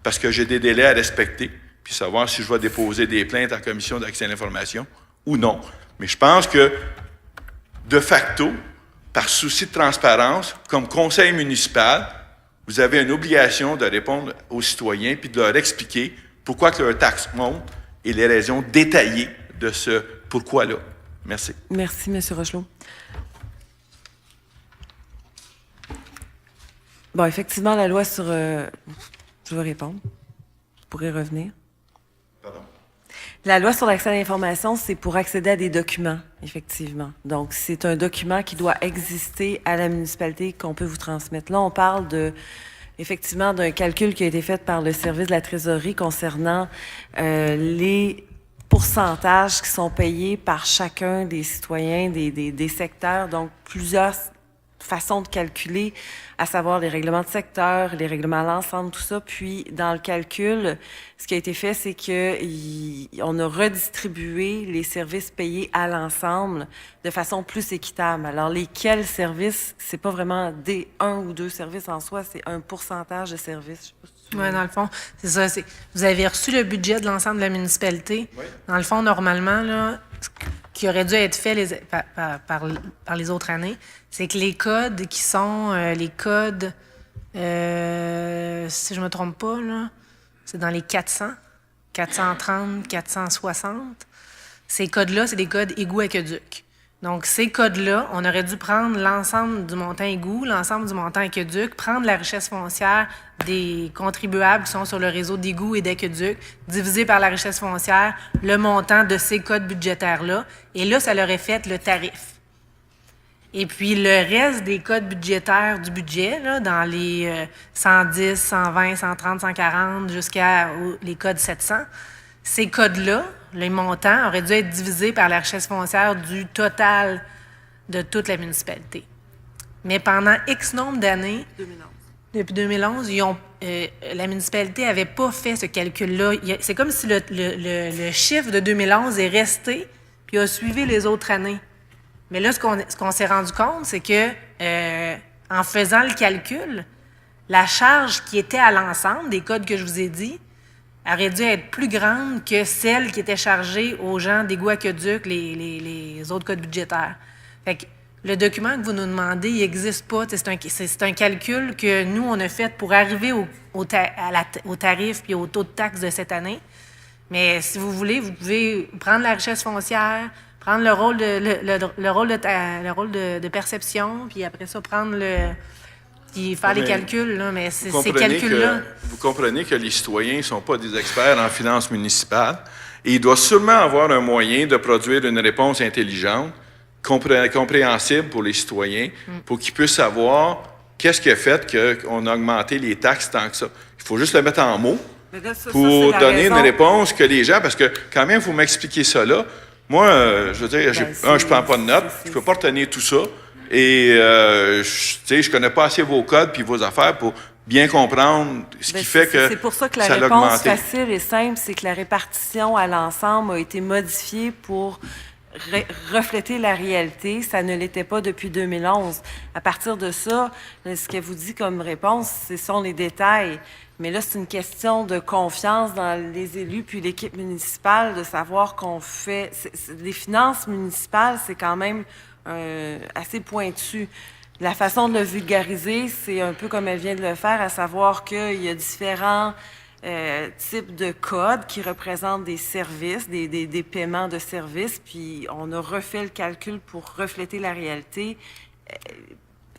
parce que j'ai des délais à respecter, puis savoir si je vais déposer des plaintes à la Commission d'accès à l'information ou non. Mais je pense que, de facto, par souci de transparence, comme conseil municipal, vous avez une obligation de répondre aux citoyens puis de leur expliquer pourquoi que leur taxe monte et les raisons détaillées de ce pourquoi-là. Merci. Merci, M. Rochelot. Bon, effectivement, la loi sur... je vais répondre. Vous pourrez revenir. Pardon. La loi sur l'accès à l'information, c'est pour accéder à des documents, effectivement. Donc, c'est un document qui doit exister à la municipalité qu'on peut vous transmettre. Là, on parle effectivement d'un calcul qui a été fait par le service de la trésorerie concernant les pourcentages qui sont payés par chacun des citoyens des secteurs. Donc, plusieurs façons de calculer, à savoir les règlements de secteur, les règlements à l'ensemble, tout ça. Puis, dans le calcul, ce qui a été fait, c'est qu'on a redistribué les services payés à l'ensemble de façon plus équitable. Alors, lesquels services, c'est pas vraiment un ou deux services en soi, c'est un pourcentage de services. Je sais pas si Oui, dans le fond, c'est ça. Vous avez reçu le budget de l'ensemble de la municipalité. Oui. Dans le fond, normalement, là, ce qui aurait dû être fait par les autres années, c'est que les codes qui sont les codes, si je ne me trompe pas, là, c'est dans les 400, 430, 460. Ces codes-là, c'est des codes égout-aqueduc. Donc, ces codes-là, on aurait dû prendre l'ensemble du montant égout, l'ensemble du montant aqueduc, prendre la richesse foncière des contribuables qui sont sur le réseau d'égout et d'aqueduc, diviser par la richesse foncière le montant de ces codes budgétaires-là, et là, ça leur aurait fait le tarif. Et puis, le reste des codes budgétaires du budget, là, dans les 110, 120, 130, 140, jusqu'à les codes 700, ces codes-là, les montants, auraient dû être divisés par la richesse foncière du total de toute la municipalité. Mais pendant X nombre d'années, depuis 2011, la municipalité n'avait pas fait ce calcul-là. C'est comme si le chiffre de 2011 est resté puis a suivi les autres années. Mais là, ce qu'on s'est rendu compte, c'est que en faisant le calcul, la charge qui était à l'ensemble des codes que je vous ai dit aurait dû être plus grande que celle qui était chargée aux gens d'égout-aqueduc, les autres codes budgétaires. Fait que le document que vous nous demandez, il n'existe pas. C'est un calcul que nous, on a fait pour arriver au tarif et au taux de taxe de cette année. Mais si vous voulez, vous pouvez prendre la richesse foncière, prendre le rôle de perception, puis après ça, prendre puis faire les calculs, là, mais ces calculs-là... Vous comprenez que les citoyens ne sont pas des experts en finances municipales et ils doivent sûrement avoir un moyen de produire une réponse intelligente, compréhensible pour les citoyens, pour qu'ils puissent savoir qu'est-ce qui a fait qu'on a augmenté les taxes tant que ça. Il faut juste le mettre en mots pour donner une réponse que les gens... Parce que quand même, il faut m'expliquer ça là. Moi, je veux dire, je ne prends pas de notes, je ne peux pas retenir tout ça. Et, je ne connais pas assez vos codes puis vos affaires pour bien comprendre ce qui fait que c'est pour ça que la réponse facile et simple, c'est que la répartition à l'ensemble a été modifiée pour refléter la réalité. Ça ne l'était pas depuis 2011. À partir de ça, ce qu'elle vous dit comme réponse, ce sont les détails. Mais là, c'est une question de confiance dans les élus puis l'équipe municipale, de savoir qu'on fait... les finances municipales, c'est quand même assez pointu. La façon de le vulgariser, c'est un peu comme elle vient de le faire, à savoir qu'il y a différents types de codes qui représentent des services, des paiements de services, puis on a refait le calcul pour refléter la réalité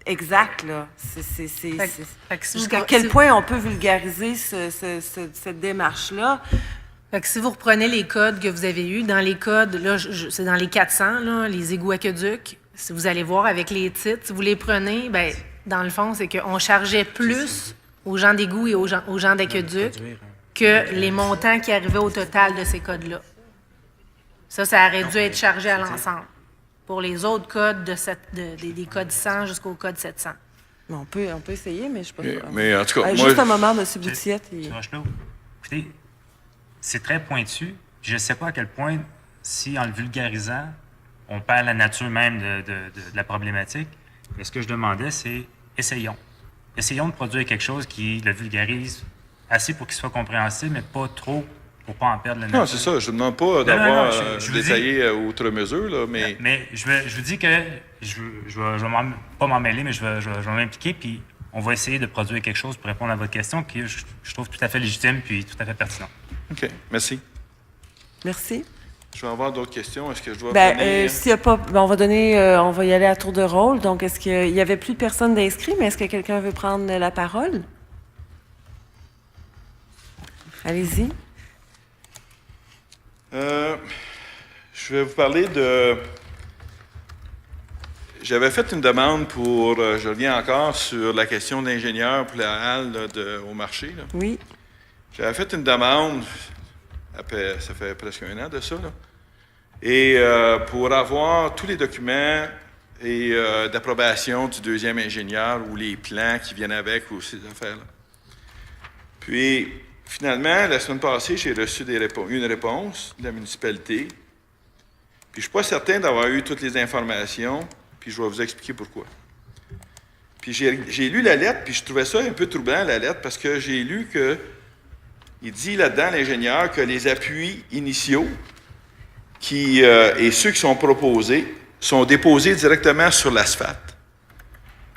exacte, là. Fait que si vous- Jusqu'à quel si- point on peut vulgariser cette démarche-là? Fait que si vous reprenez les codes que vous avez eus, dans les codes, là, c'est dans les 400, là, les égouts aqueducs, si vous allez voir avec les titres, si vous les prenez, ben dans le fond, c'est qu'on chargeait plus aux gens d'égouts et aux gens d'aqueducs que les montants qui arrivaient au total de ces codes-là. Ça aurait dû être chargé à l'ensemble. Pour les autres codes des codes 100 jusqu'au code 700. On peut essayer, mais je sais pas. Mais en tout cas, moi, Juste un moment, M. Boutillette. M. Rochelot, écoutez, c'est très pointu. Je ne sais pas à quel point, si en le vulgarisant, on perd la nature même de la problématique. Mais ce que je demandais, c'est essayons. Essayons de produire quelque chose qui le vulgarise assez pour qu'il soit compréhensible, mais pas trop pour ne pas en perdre la nature. non, c'est ça. Je ne demande pas d'avoir je vous détaillé outre mesure, là, mais... Mais je vous dis que je vais pas m'en mêler, mais je vais m'impliquer, puis on va essayer de produire quelque chose pour répondre à votre question qui je trouve tout à fait légitime puis tout à fait pertinent. OK, merci. Merci. Je vais avoir d'autres questions. Est-ce que je dois donner... S'il y a pas, on va y aller à tour de rôle. Donc, est-ce qu'il y avait plus de personnes d'inscrits, mais est-ce que quelqu'un veut prendre la parole? Allez-y. Je vais vous parler de... J'avais fait une demande pour... je reviens encore sur la question d'ingénieur pour la halle là, au marché. Là. Oui. J'avais fait une demande, ça fait presque 1 an de ça, là, et pour avoir tous les documents et d'approbation du deuxième ingénieur ou les plans qui viennent avec ou ces affaires-là. Puis, finalement, la semaine passée, j'ai reçu une réponse de la municipalité. Puis, je ne suis pas certain d'avoir eu toutes les informations, puis je vais vous expliquer pourquoi. Puis, j'ai lu la lettre, puis je trouvais ça un peu troublant, la lettre, parce que j'ai lu que il dit là-dedans, l'ingénieur, que les appuis initiaux et ceux qui sont proposés sont déposés directement sur l'asphalte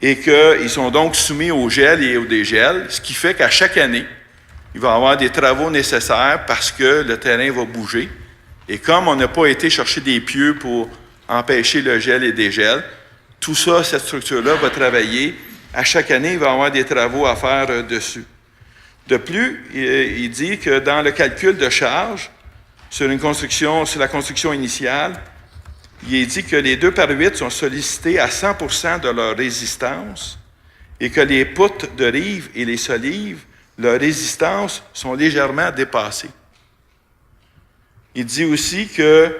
et qu'ils sont donc soumis au gel et au dégel, ce qui fait qu'à chaque année, il va y avoir des travaux nécessaires parce que le terrain va bouger. Et comme on n'a pas été chercher des pieux pour empêcher le gel et dégel, tout ça, cette structure-là va travailler. À chaque année, il va y avoir des travaux à faire dessus. De plus, il dit que dans le calcul de charge, sur la construction initiale, il est dit que les 2x8 sont sollicités à 100% de leur résistance et que les poutres de rive et les solives, leur résistance sont légèrement dépassées. Il dit aussi que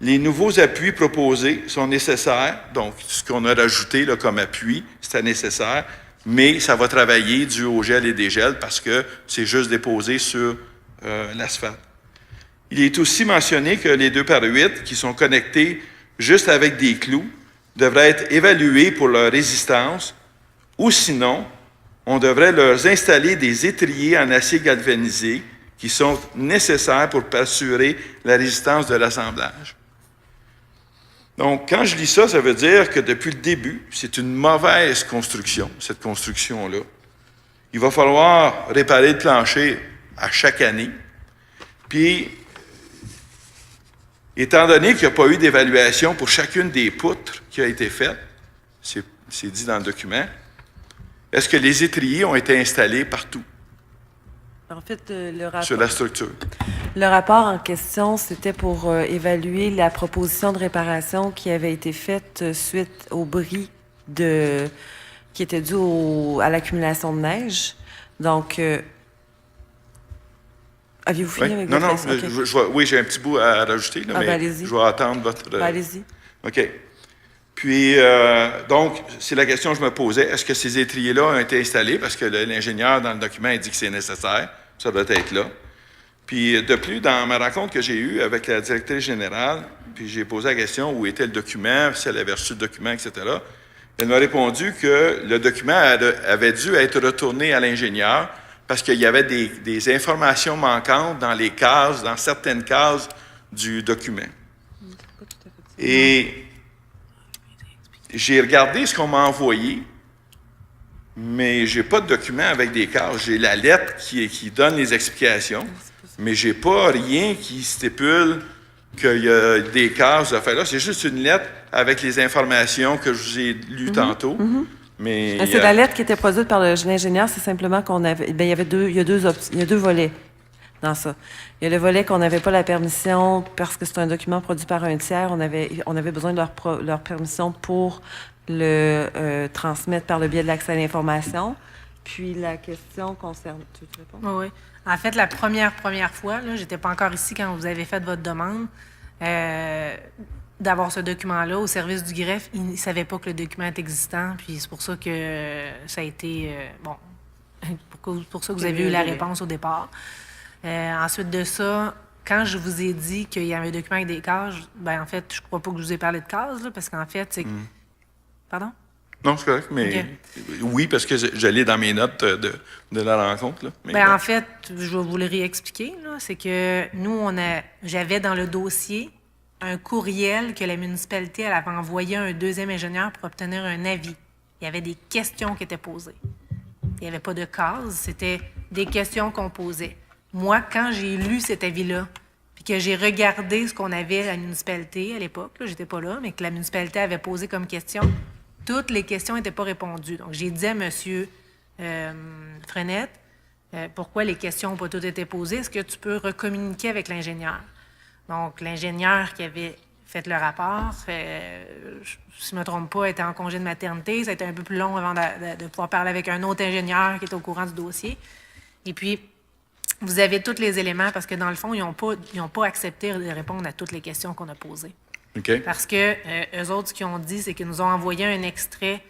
les nouveaux appuis proposés sont nécessaires, donc ce qu'on a rajouté là, comme appui, c'était nécessaire, mais ça va travailler dû au gel et dégel parce que c'est juste déposé sur l'asphalte. Il est aussi mentionné que les 2x8 qui sont connectés juste avec des clous devraient être évalués pour leur résistance ou sinon, on devrait leur installer des étriers en acier galvanisé qui sont nécessaires pour assurer la résistance de l'assemblage. Donc, quand je lis ça, ça veut dire que depuis le début, c'est une mauvaise construction, cette construction-là. Il va falloir réparer le plancher à chaque année. Puis, étant donné qu'il n'y a pas eu d'évaluation pour chacune des poutres qui a été faite, c'est dit dans le document, est-ce que les étriers ont été installés partout En fait, le rapport... sur la structure? Le rapport en question, c'était pour évaluer la proposition de réparation qui avait été faite suite au bris qui était dû à l'accumulation de neige. Donc, aviez-vous fini avec votre question? Okay. Oui, j'ai un petit bout à rajouter, là, mais allez-y. je vais attendre votre... Allez-y. OK. Puis, donc, c'est la question que je me posais. Est-ce que ces étriers-là ont été installés? Parce que l'ingénieur, dans le document, il dit que c'est nécessaire. Ça doit être là. Puis, de plus, dans ma rencontre que j'ai eue avec la directrice générale, puis j'ai posé la question où était le document, si elle avait reçu le document, etc. Elle m'a répondu que le document avait dû être retourné à l'ingénieur parce qu'il y avait des informations manquantes dans certaines cases du document. Et j'ai regardé ce qu'on m'a envoyé mais j'ai pas de document avec des cases. J'ai la lettre qui donne les explications, mais j'ai pas rien qui stipule qu'il y a des cases à faire là. C'est juste une lettre avec les informations que je vous ai lues tantôt. Mais C'est la lettre qui était produite par l'ingénieur, c'est simplement qu'on avait... il y avait il y a deux volets dans ça. Il y a le volet qu'on n'avait pas la permission, parce que c'est un document produit par un tiers, on avait besoin de leur permission pour le transmettre par le biais de l'accès à l'information. Puis la question concerne... Tu veux te répondre? Oui. En fait, la première fois, là, j'étais pas encore ici quand vous avez fait votre demande, d'avoir ce document-là au service du greffe. Ils ne savaient pas que le document est existant, puis c'est pour ça que ça a été... pour ça que vous avez eu la réponse au départ. Ensuite de ça, quand je vous ai dit qu'il y avait un document avec des cases, ben en fait, je crois pas que je vous ai parlé de cases, là, parce qu'en fait, c'est... Pardon? Non, c'est correct, mais oui, parce que j'allais dans mes notes de la rencontre. Là. Mais en fait, je vais vous le réexpliquer. Là, c'est que nous, j'avais dans le dossier un courriel que la municipalité elle avait envoyé à un deuxième ingénieur pour obtenir un avis. Il y avait des questions qui étaient posées. Il n'y avait pas de cases, c'était des questions qu'on posait. Moi, quand j'ai lu cet avis-là, puis que j'ai regardé ce qu'on avait à la municipalité à l'époque, j'étais pas là, mais que la municipalité avait posé comme question, toutes les questions n'étaient pas répondues. Donc, j'ai dit à M. Frenette, pourquoi les questions n'ont pas toutes été posées? Est-ce que tu peux recommuniquer avec l'ingénieur? Donc, l'ingénieur qui avait fait le rapport, si je ne me trompe pas, était en congé de maternité. Ça a été un peu plus long avant de pouvoir parler avec un autre ingénieur qui était au courant du dossier. Et puis, vous avez tous les éléments parce que, dans le fond, ils n'ont pas accepté de répondre à toutes les questions qu'on a posées. OK. Parce que eux autres, ce qu'ils ont dit, c'est qu'ils nous ont envoyé un extrait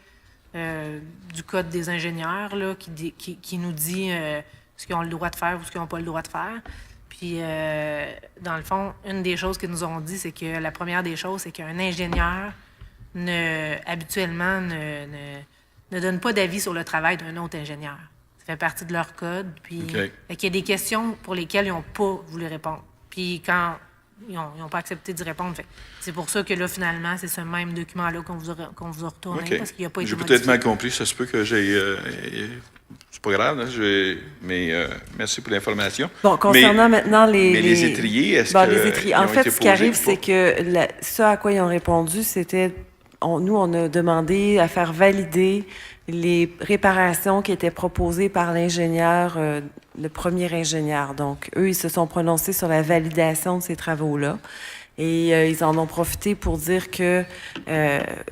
du Code des ingénieurs là, qui nous dit ce qu'ils ont le droit de faire ou ce qu'ils n'ont pas le droit de faire. Puis, dans le fond, une des choses qu'ils nous ont dit, c'est que la première des choses, c'est qu'un ingénieur, habituellement, ne donne pas d'avis sur le travail d'un autre ingénieur. Ça fait partie de leur code. Puis, il y a des questions pour lesquelles ils n'ont pas voulu répondre. Puis, quand ils n'ont pas accepté d'y répondre. C'est pour ça que là, finalement, c'est ce même document-là qu'on vous a retourné, parce qu'il n'a pas été J'ai modifié. peut-être mal compris. Ça se peut que j'ai... c'est pas grave, hein, mais merci pour l'information. Bon, concernant maintenant les étriers, est-ce que les étriers, en fait, ce qui arrive, c'est que ce à quoi ils ont répondu, c'était... nous, on a demandé à faire valider les réparations qui étaient proposées par l'ingénieur, le premier ingénieur. Donc, eux, ils se sont prononcés sur la validation de ces travaux-là. Et ils en ont profité pour dire que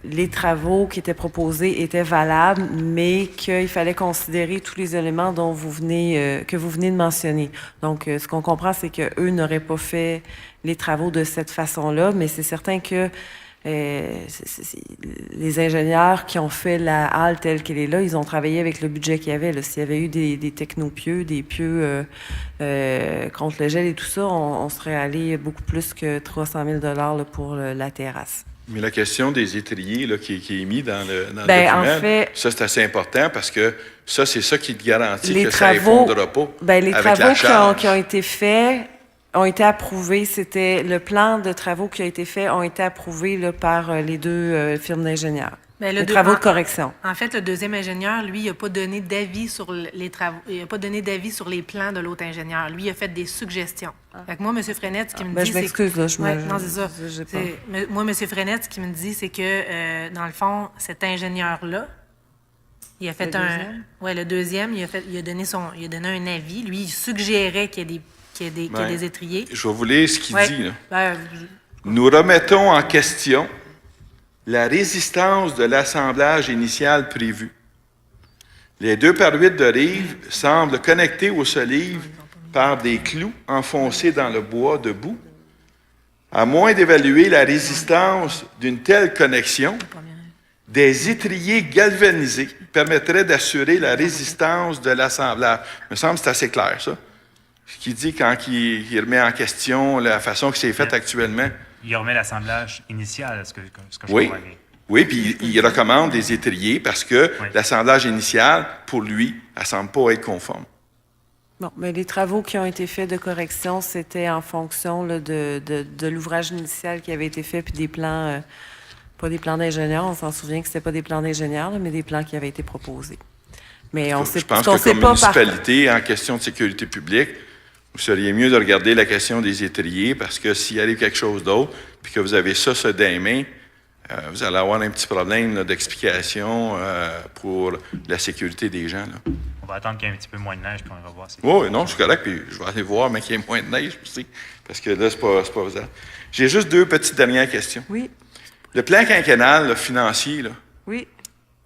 les travaux qui étaient proposés étaient valables, mais qu'il fallait considérer tous les éléments dont que vous venez de mentionner. Donc, ce qu'on comprend, c'est qu'eux n'auraient pas fait les travaux de cette façon-là, mais c'est certain que les ingénieurs qui ont fait la halle telle qu'elle est là, ils ont travaillé avec le budget qu'il y avait. S'il y avait eu des technopieux, des pieux contre le gel et tout ça, on serait allé beaucoup plus que 300 000 $ pour la terrasse. Mais la question des étriers là, qui est mis dans le document, en fait, ça, c'est assez important parce que ça, c'est ça qui te garantit que ça n'effondrera pas les avec travaux qui ont été faits ont été approuvés. C'était le plan de travaux qui a été fait ont été approuvés là, par les deux firmes d'ingénieurs. Les travaux de correction. En fait, le deuxième ingénieur, lui, il n'a pas donné d'avis sur les travaux. Il n'a pas donné d'avis sur les plans de l'autre ingénieur. Lui, il a fait des suggestions. Fait que moi, M. Frenette, ce qui me dit, je m'excuse, là. Non, c'est ça. Moi, M. Frenette, ce qu'il me dit, c'est que, dans le fond, cet ingénieur-là, il a fait le deuxième, il a donné un avis. Lui, il suggérait qu'il y ait des étriers. Je vais vous lire ce qu'il dit. Là. Nous remettons en question la résistance de l'assemblage initial prévu. Les 2 par 8 de rive semblent connectés aux solives par des clous enfoncés dans le bois debout. À moins d'évaluer la résistance d'une telle connexion, des étriers galvanisés permettraient d'assurer la résistance de l'assemblage. Il me semble que c'est assez clair, ça. Ce qu'il dit quand il remet en question la façon que c'est fait actuellement. Il remet l'assemblage initial, ce que je comprends. Oui, puis il recommande des étriers parce que l'assemblage initial, pour lui, elle ne semble pas être conforme. Bon, mais les travaux qui ont été faits de correction, c'était en fonction là, de l'ouvrage initial qui avait été fait, puis des plans, pas des plans d'ingénieurs, on s'en souvient que c'était pas des plans d'ingénieurs, mais des plans qui avaient été proposés. Mais on sait, Je pense qu'on que sait comme pas par... municipalité, en question de sécurité publique, vous seriez mieux de regarder la question des étriers parce que s'il arrive quelque chose d'autre, puis que vous avez ça dans les mains, vous allez avoir un petit problème là, d'explication pour la sécurité des gens. Là. On va attendre qu'il y ait un petit peu moins de neige, puis on va voir. Oui, non, c'est correct, puis je vais aller voir, mais qu'il y ait moins de neige aussi, parce que là, c'est pas faisable. J'ai juste 2 petites dernières questions. Oui, Le plan quinquennal là, financier, là, oui.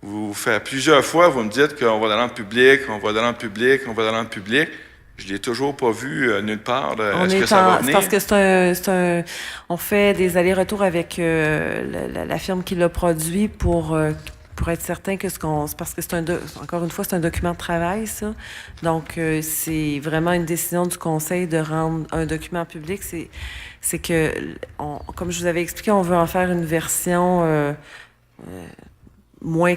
vous faites plusieurs fois, vous me dites qu'on va dans le rendre public, on va dans le rendre public, on va dans le rendre public. Je ne l'ai toujours pas vu nulle part. Est-ce que ça va venir? C'est parce que on fait des allers-retours avec la firme qui l'a produit pour être certain que c'est parce que encore une fois, c'est un document de travail, ça. Donc, c'est vraiment une décision du conseil de rendre un document public. C'est que, comme je vous avais expliqué, on veut en faire une version moins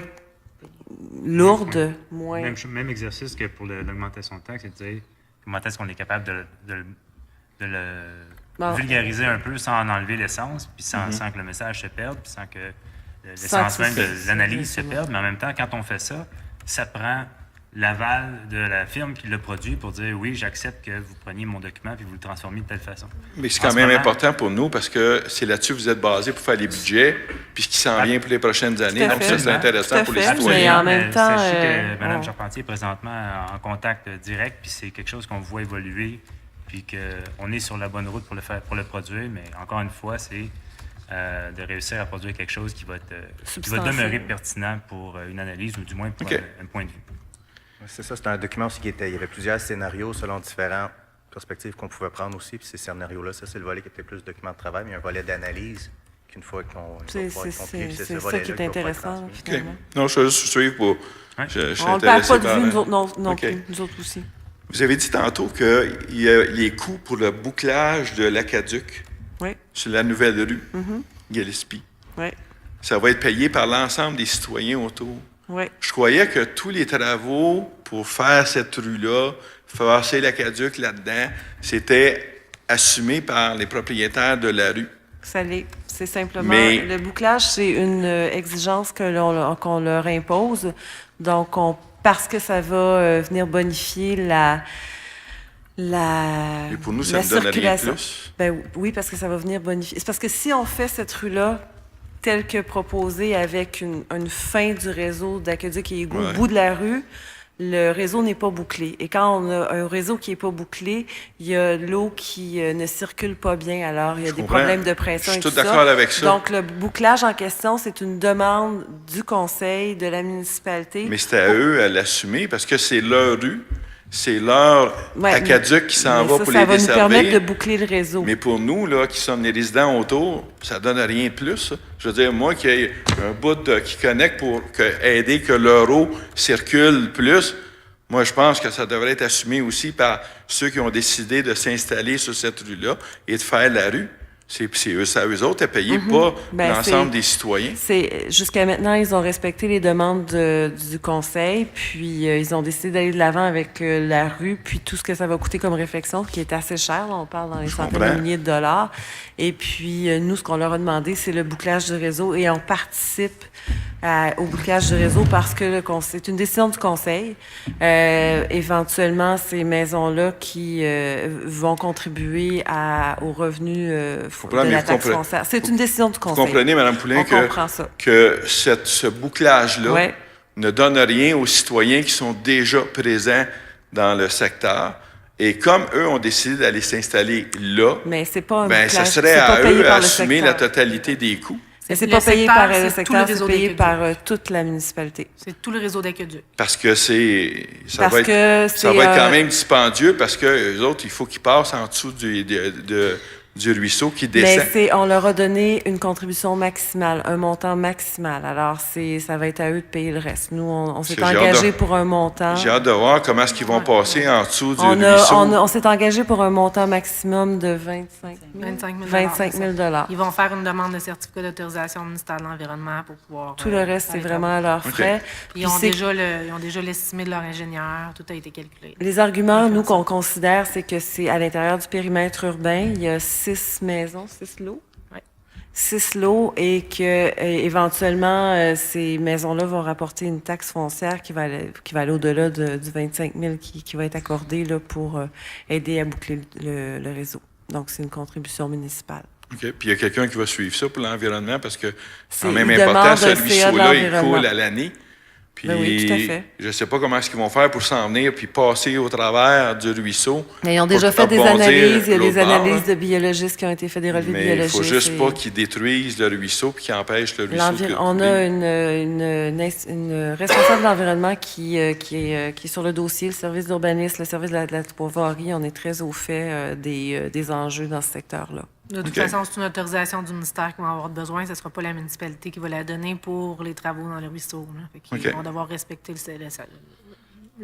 lourde, moins... Même exercice que pour l'augmentation de taxes, c'est-à-dire comment est-ce qu'on est capable de le vulgariser un peu sans en enlever l'essence, puis sans que le message se perde, puis sans que l'essence même de l'analyse se perde. Mais en même temps, quand on fait ça, ça prend l'aval de la firme qui l'a produit pour dire oui, j'accepte que vous preniez mon document puis vous le transformiez de telle façon. Mais c'est quand même important pour nous parce que c'est là-dessus que vous êtes basé pour faire les budgets puis ce qui s'en vient pour les prochaines années. Donc, ça, c'est intéressant pour les citoyens. Mais en même temps, sachez que Mme Charpentier est présentement en contact direct, puis c'est quelque chose qu'on voit évoluer, puis qu'on est sur la bonne route pour le produire. Mais encore une fois, c'est de réussir à produire quelque chose qui va demeurer pertinent pour une analyse ou du moins pour un point de vue. C'est ça, c'est un document aussi il y avait plusieurs scénarios selon différentes perspectives qu'on pouvait prendre aussi. Puis ces scénarios-là, ça, c'est le volet qui était plus document de travail, mais il y a un volet d'analyse qu'une fois qu'on va pouvoir conclure, c'est ce volet-là qui est intéressant, finalement. Non, je vais juste suivre pour... Je suis on ne perd intéressé pas de par... vue, nous autres, non plus, nous autres aussi. Vous avez dit tantôt qu'il y a les coûts pour le bouclage de l'Aqueduc sur la nouvelle rue Gillespie. Oui. Ça va être payé par l'ensemble des citoyens autour. Oui. Je croyais que tous les travaux pour faire cette rue-là, passer l'Aqueduc là-dedans, c'était assumé par les propriétaires de la rue. Ça l'est. C'est simplement... Le bouclage, c'est une exigence qu'on leur impose. Donc, parce que ça va venir bonifier Et pour nous, ça la ne donne rien circulation. plus. Ben, oui, parce que ça va venir bonifier. C'est parce que si on fait cette rue-là telle que proposée avec une fin du réseau d'aqueduc et égouts au bout de la rue, le réseau n'est pas bouclé. Et quand on a un réseau qui n'est pas bouclé, il y a l'eau qui ne circule pas bien. Alors, il y a des problèmes de pression. Je suis tout d'accord avec ça. Donc, le bouclage en question, c'est une demande du conseil, de la municipalité. Mais c'est à eux à l'assumer parce que c'est leur rue, c'est leur aqueduc qui s'en va pour les desservir. Ça va nous permettre de boucler le réseau. Mais pour nous, là, qui sommes les résidents autour, ça donne rien de plus. Ça. Je veux dire, moi, qu'il y ait un bout qui connecte pour aider que leur eau circule plus, moi, je pense que ça devrait être assumé aussi par ceux qui ont décidé de s'installer sur cette rue-là et de faire la rue. C'est eux autres à payer, pas l'ensemble des citoyens. Jusqu'à maintenant, ils ont respecté les demandes du conseil, puis ils ont décidé d'aller de l'avant avec la rue, puis tout ce que ça va coûter comme réflexion, qui est assez cher, là, on parle dans les centaines de milliers de dollars. Et puis, nous, ce qu'on leur a demandé, c'est le bouclage du réseau, et on participe au bouclage du réseau parce que c'est une décision du conseil. Éventuellement, ces maisons-là qui vont contribuer aux revenus de la taxe foncière. C'est une décision du conseil. Vous comprenez, Mme Poulin, que ce bouclage-là ne donne rien aux citoyens qui sont déjà présents dans le secteur. Et comme eux ont décidé d'aller s'installer là, mais c'est pas un bouclage, ça serait à eux d'assumer la totalité des coûts. Mais c'est pas payé par le secteur, c'est payé par toute la municipalité. C'est tout le réseau d'aqueduc. Parce que ça va être quand même dispendieux parce que les autres, il faut qu'ils passent en dessous du ruisseau qui descend. Mais on leur a donné une contribution maximale, un montant maximal. Alors, ça va être à eux de payer le reste. Nous, on s'est engagé pour un montant. J'ai hâte de voir comment est-ce qu'ils vont passer en dessous du ruisseau. On s'est engagé pour un montant maximum de 25 000 $. Ils vont faire une demande de certificat d'autorisation au ministère de l'Environnement pour pouvoir... Tout le reste, c'est vraiment à leurs frais. Ils ont déjà l'estimé de leur ingénieur. Tout a été calculé. Les arguments, nous, qu'on considère, c'est que c'est à l'intérieur du périmètre urbain. Il y a 6 maisons, 6 lots. Oui. 6 lots et que éventuellement ces maisons-là vont rapporter une taxe foncière qui va aller au-delà du 25 000 qui va être accordé là, pour aider à boucler le réseau. Donc, c'est une contribution municipale. OK. Puis il y a quelqu'un qui va suivre ça pour l'environnement parce que c'est quand Il même important, demande ce un CA de ruisseau-là, il l'environnement. coule à l'année. Puis, Ben oui, tout à fait. je ne sais pas comment est-ce qu'ils vont faire pour s'en venir puis passer au travers du ruisseau. Mais ils ont déjà pour fait des rebondir analyses. Il y a l'autre des bord, analyses hein. de biologistes qui ont été faites, des relevés de Mais il ne biologistes. faut juste et pas qu'ils détruisent le ruisseau puis qu'ils empêchent le ruisseau de on couler. a une responsable de l'environnement qui est sur le dossier, le service d'urbanisme, le service de la voirie. On est très au fait des enjeux dans ce secteur-là. De toute OK. façon, c'est une autorisation du ministère qui va avoir besoin. Ce ne sera pas la municipalité qui va la donner pour les travaux dans le ruisseau. Là. Fait qu'ils OK. vont devoir respecter le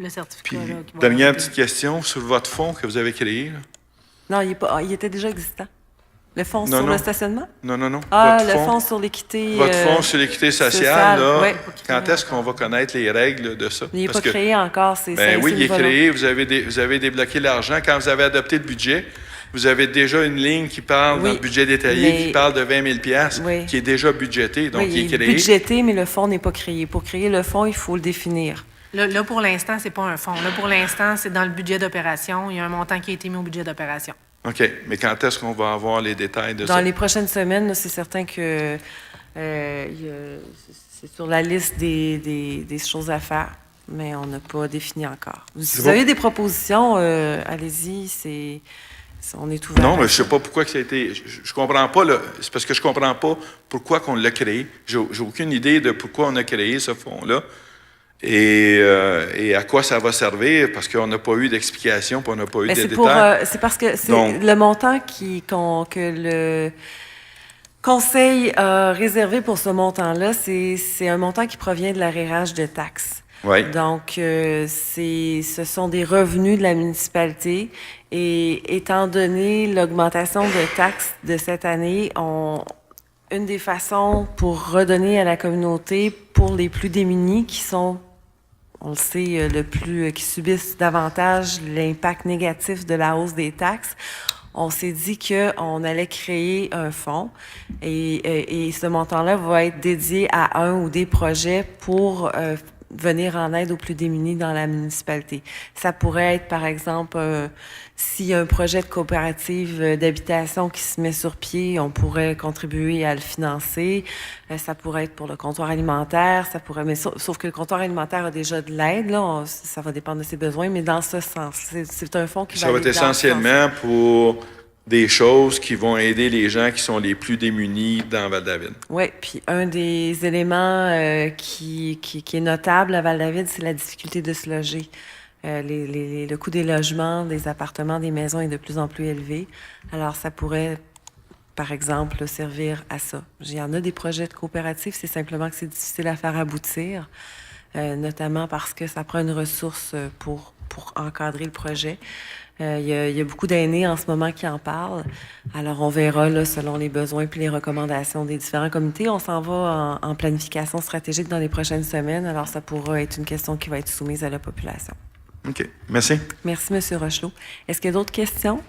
certificat. Puis, là, qui va dernière être- petite question sur votre fonds que vous avez créé. Là. Non, il était déjà existant. Le fonds Non, sur non. le stationnement? Non. Ah, Votre le fonds sur l'équité. Votre fonds sur l'équité sociale, sociale, là, ouais. quand est-ce qu'on va connaître les règles de ça? Il n'est Parce pas que, créé encore. ben oui, c'est il est une volonté. créé, vous avez débloqué l'argent. Quand vous avez adopté le budget, vous avez déjà une ligne qui parle dans Oui, le budget détaillé, mais- qui parle de 20 000 Oui. qui est déjà budgété, donc Oui, il est il est créé. budgété, mais le fonds n'est pas créé. Pour créer le fonds, il faut le définir. Là, pour l'instant, c'est pas un fonds. Là, pour l'instant, c'est dans le budget d'opération. Il y a un montant qui a été mis au budget d'opération. OK, mais quand est-ce qu'on va avoir les détails de Dans ça? les prochaines semaines, là, c'est certain que c'est sur la liste des choses à faire, mais on n'a pas défini encore. Si C'est vous bon. avez des propositions, allez-y, on est ouvert. Non, mais je ne sais pas pourquoi que ça a été. Je comprends pas. C'est parce que je comprends pas pourquoi qu'on l'a créé. J'ai aucune idée de pourquoi on a créé ce fonds-là et à quoi ça va servir parce qu'on n'a pas eu d'explication, puis on n'a pas eu Mais de c'est détails. c'est parce que c'est Donc- le montant que le Conseil a réservé pour ce montant-là, c'est un montant qui provient de l'arrérage de taxes. Oui. Donc, ce sont des revenus de la municipalité et étant donné l'augmentation de taxes de cette année, une des façons pour redonner à la communauté, pour les plus démunis qui sont, on le sait, qui subissent davantage l'impact négatif de la hausse des taxes, on s'est dit qu'on allait créer un fonds et ce montant-là va être dédié à un ou des projets pour venir en aide aux plus démunis dans la municipalité. Ça pourrait être, par exemple, s'il y a un projet de coopérative d'habitation qui se met sur pied, on pourrait contribuer à le financer. Ça pourrait être pour le comptoir alimentaire, mais sauf que le comptoir alimentaire a déjà de l'aide, là, ça va dépendre de ses besoins, mais dans ce sens, c'est un fonds qui Ça va aller être dans ce essentiellement pour des choses qui vont aider les gens qui sont les plus démunis dans Val-David. Oui, puis un des éléments qui est notable à Val-David, c'est la difficulté de se loger. Le coût des logements, des appartements, des maisons est de plus en plus élevé. Alors, ça pourrait, par exemple, servir à ça. Il y en a des projets de coopérative, c'est simplement que c'est difficile à faire aboutir, notamment parce que ça prend une ressource pour encadrer le projet. Il y a beaucoup d'aînés en ce moment qui en parlent. Alors, on verra, là, selon les besoins puis les recommandations des différents comités. On s'en va en planification stratégique dans les prochaines semaines. Alors, ça pourra être une question qui va être soumise à la population. OK. Merci. Merci, M. Rochelot. Est-ce qu'il y a d'autres questions?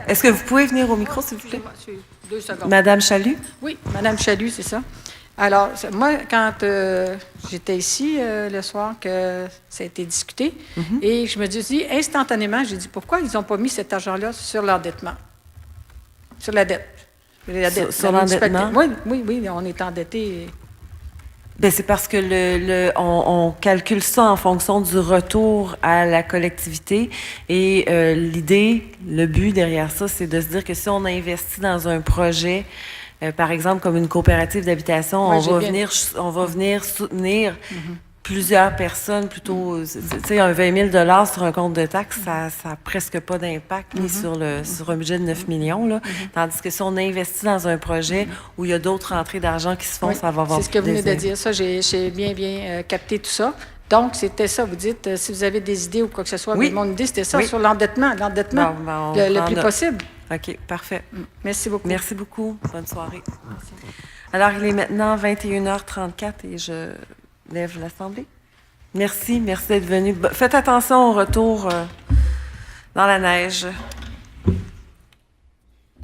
Est-ce que vous pouvez venir au micro, s'il vous plaît? Excusez-moi, 2 secondes. Madame Chalut? Oui, Madame Chalut, c'est ça. Alors, moi, quand j'étais ici le soir, que ça a été discuté, et je me dis instantanément, j'ai dit, pourquoi ils n'ont pas mis cet argent-là sur l'endettement? Sur la dette. La dette. Sur la municipalité. l'endettement? Oui, on est endetté. Ben, c'est parce que on calcule ça en fonction du retour à la collectivité et l'idée, le but derrière ça, c'est de se dire que si on investit dans un projet, par exemple comme une coopérative d'habitation, Ouais, on va venir soutenir plusieurs personnes plutôt, tu sais, un 20 000 sur un compte de taxes, ça a presque pas d'impact ni sur un budget de 9 millions, là. Tandis que si on investit dans un projet où il y a d'autres entrées d'argent qui se font, Oui, ça va avoir c'est ce que vous venez de des- dire. Ça, j'ai bien capté tout ça. Donc, c'était ça. Vous dites, si vous avez des idées ou quoi que ce soit, Oui. mais mon idée, c'était ça, Oui. sur l'endettement. Bon, ben, on le prend plus note. possible. OK, parfait. Merci beaucoup. Merci beaucoup. Bonne soirée. Alors, il est maintenant 21h34 et je lève l'Assemblée. Merci d'être venu. Faites attention au retour dans la neige.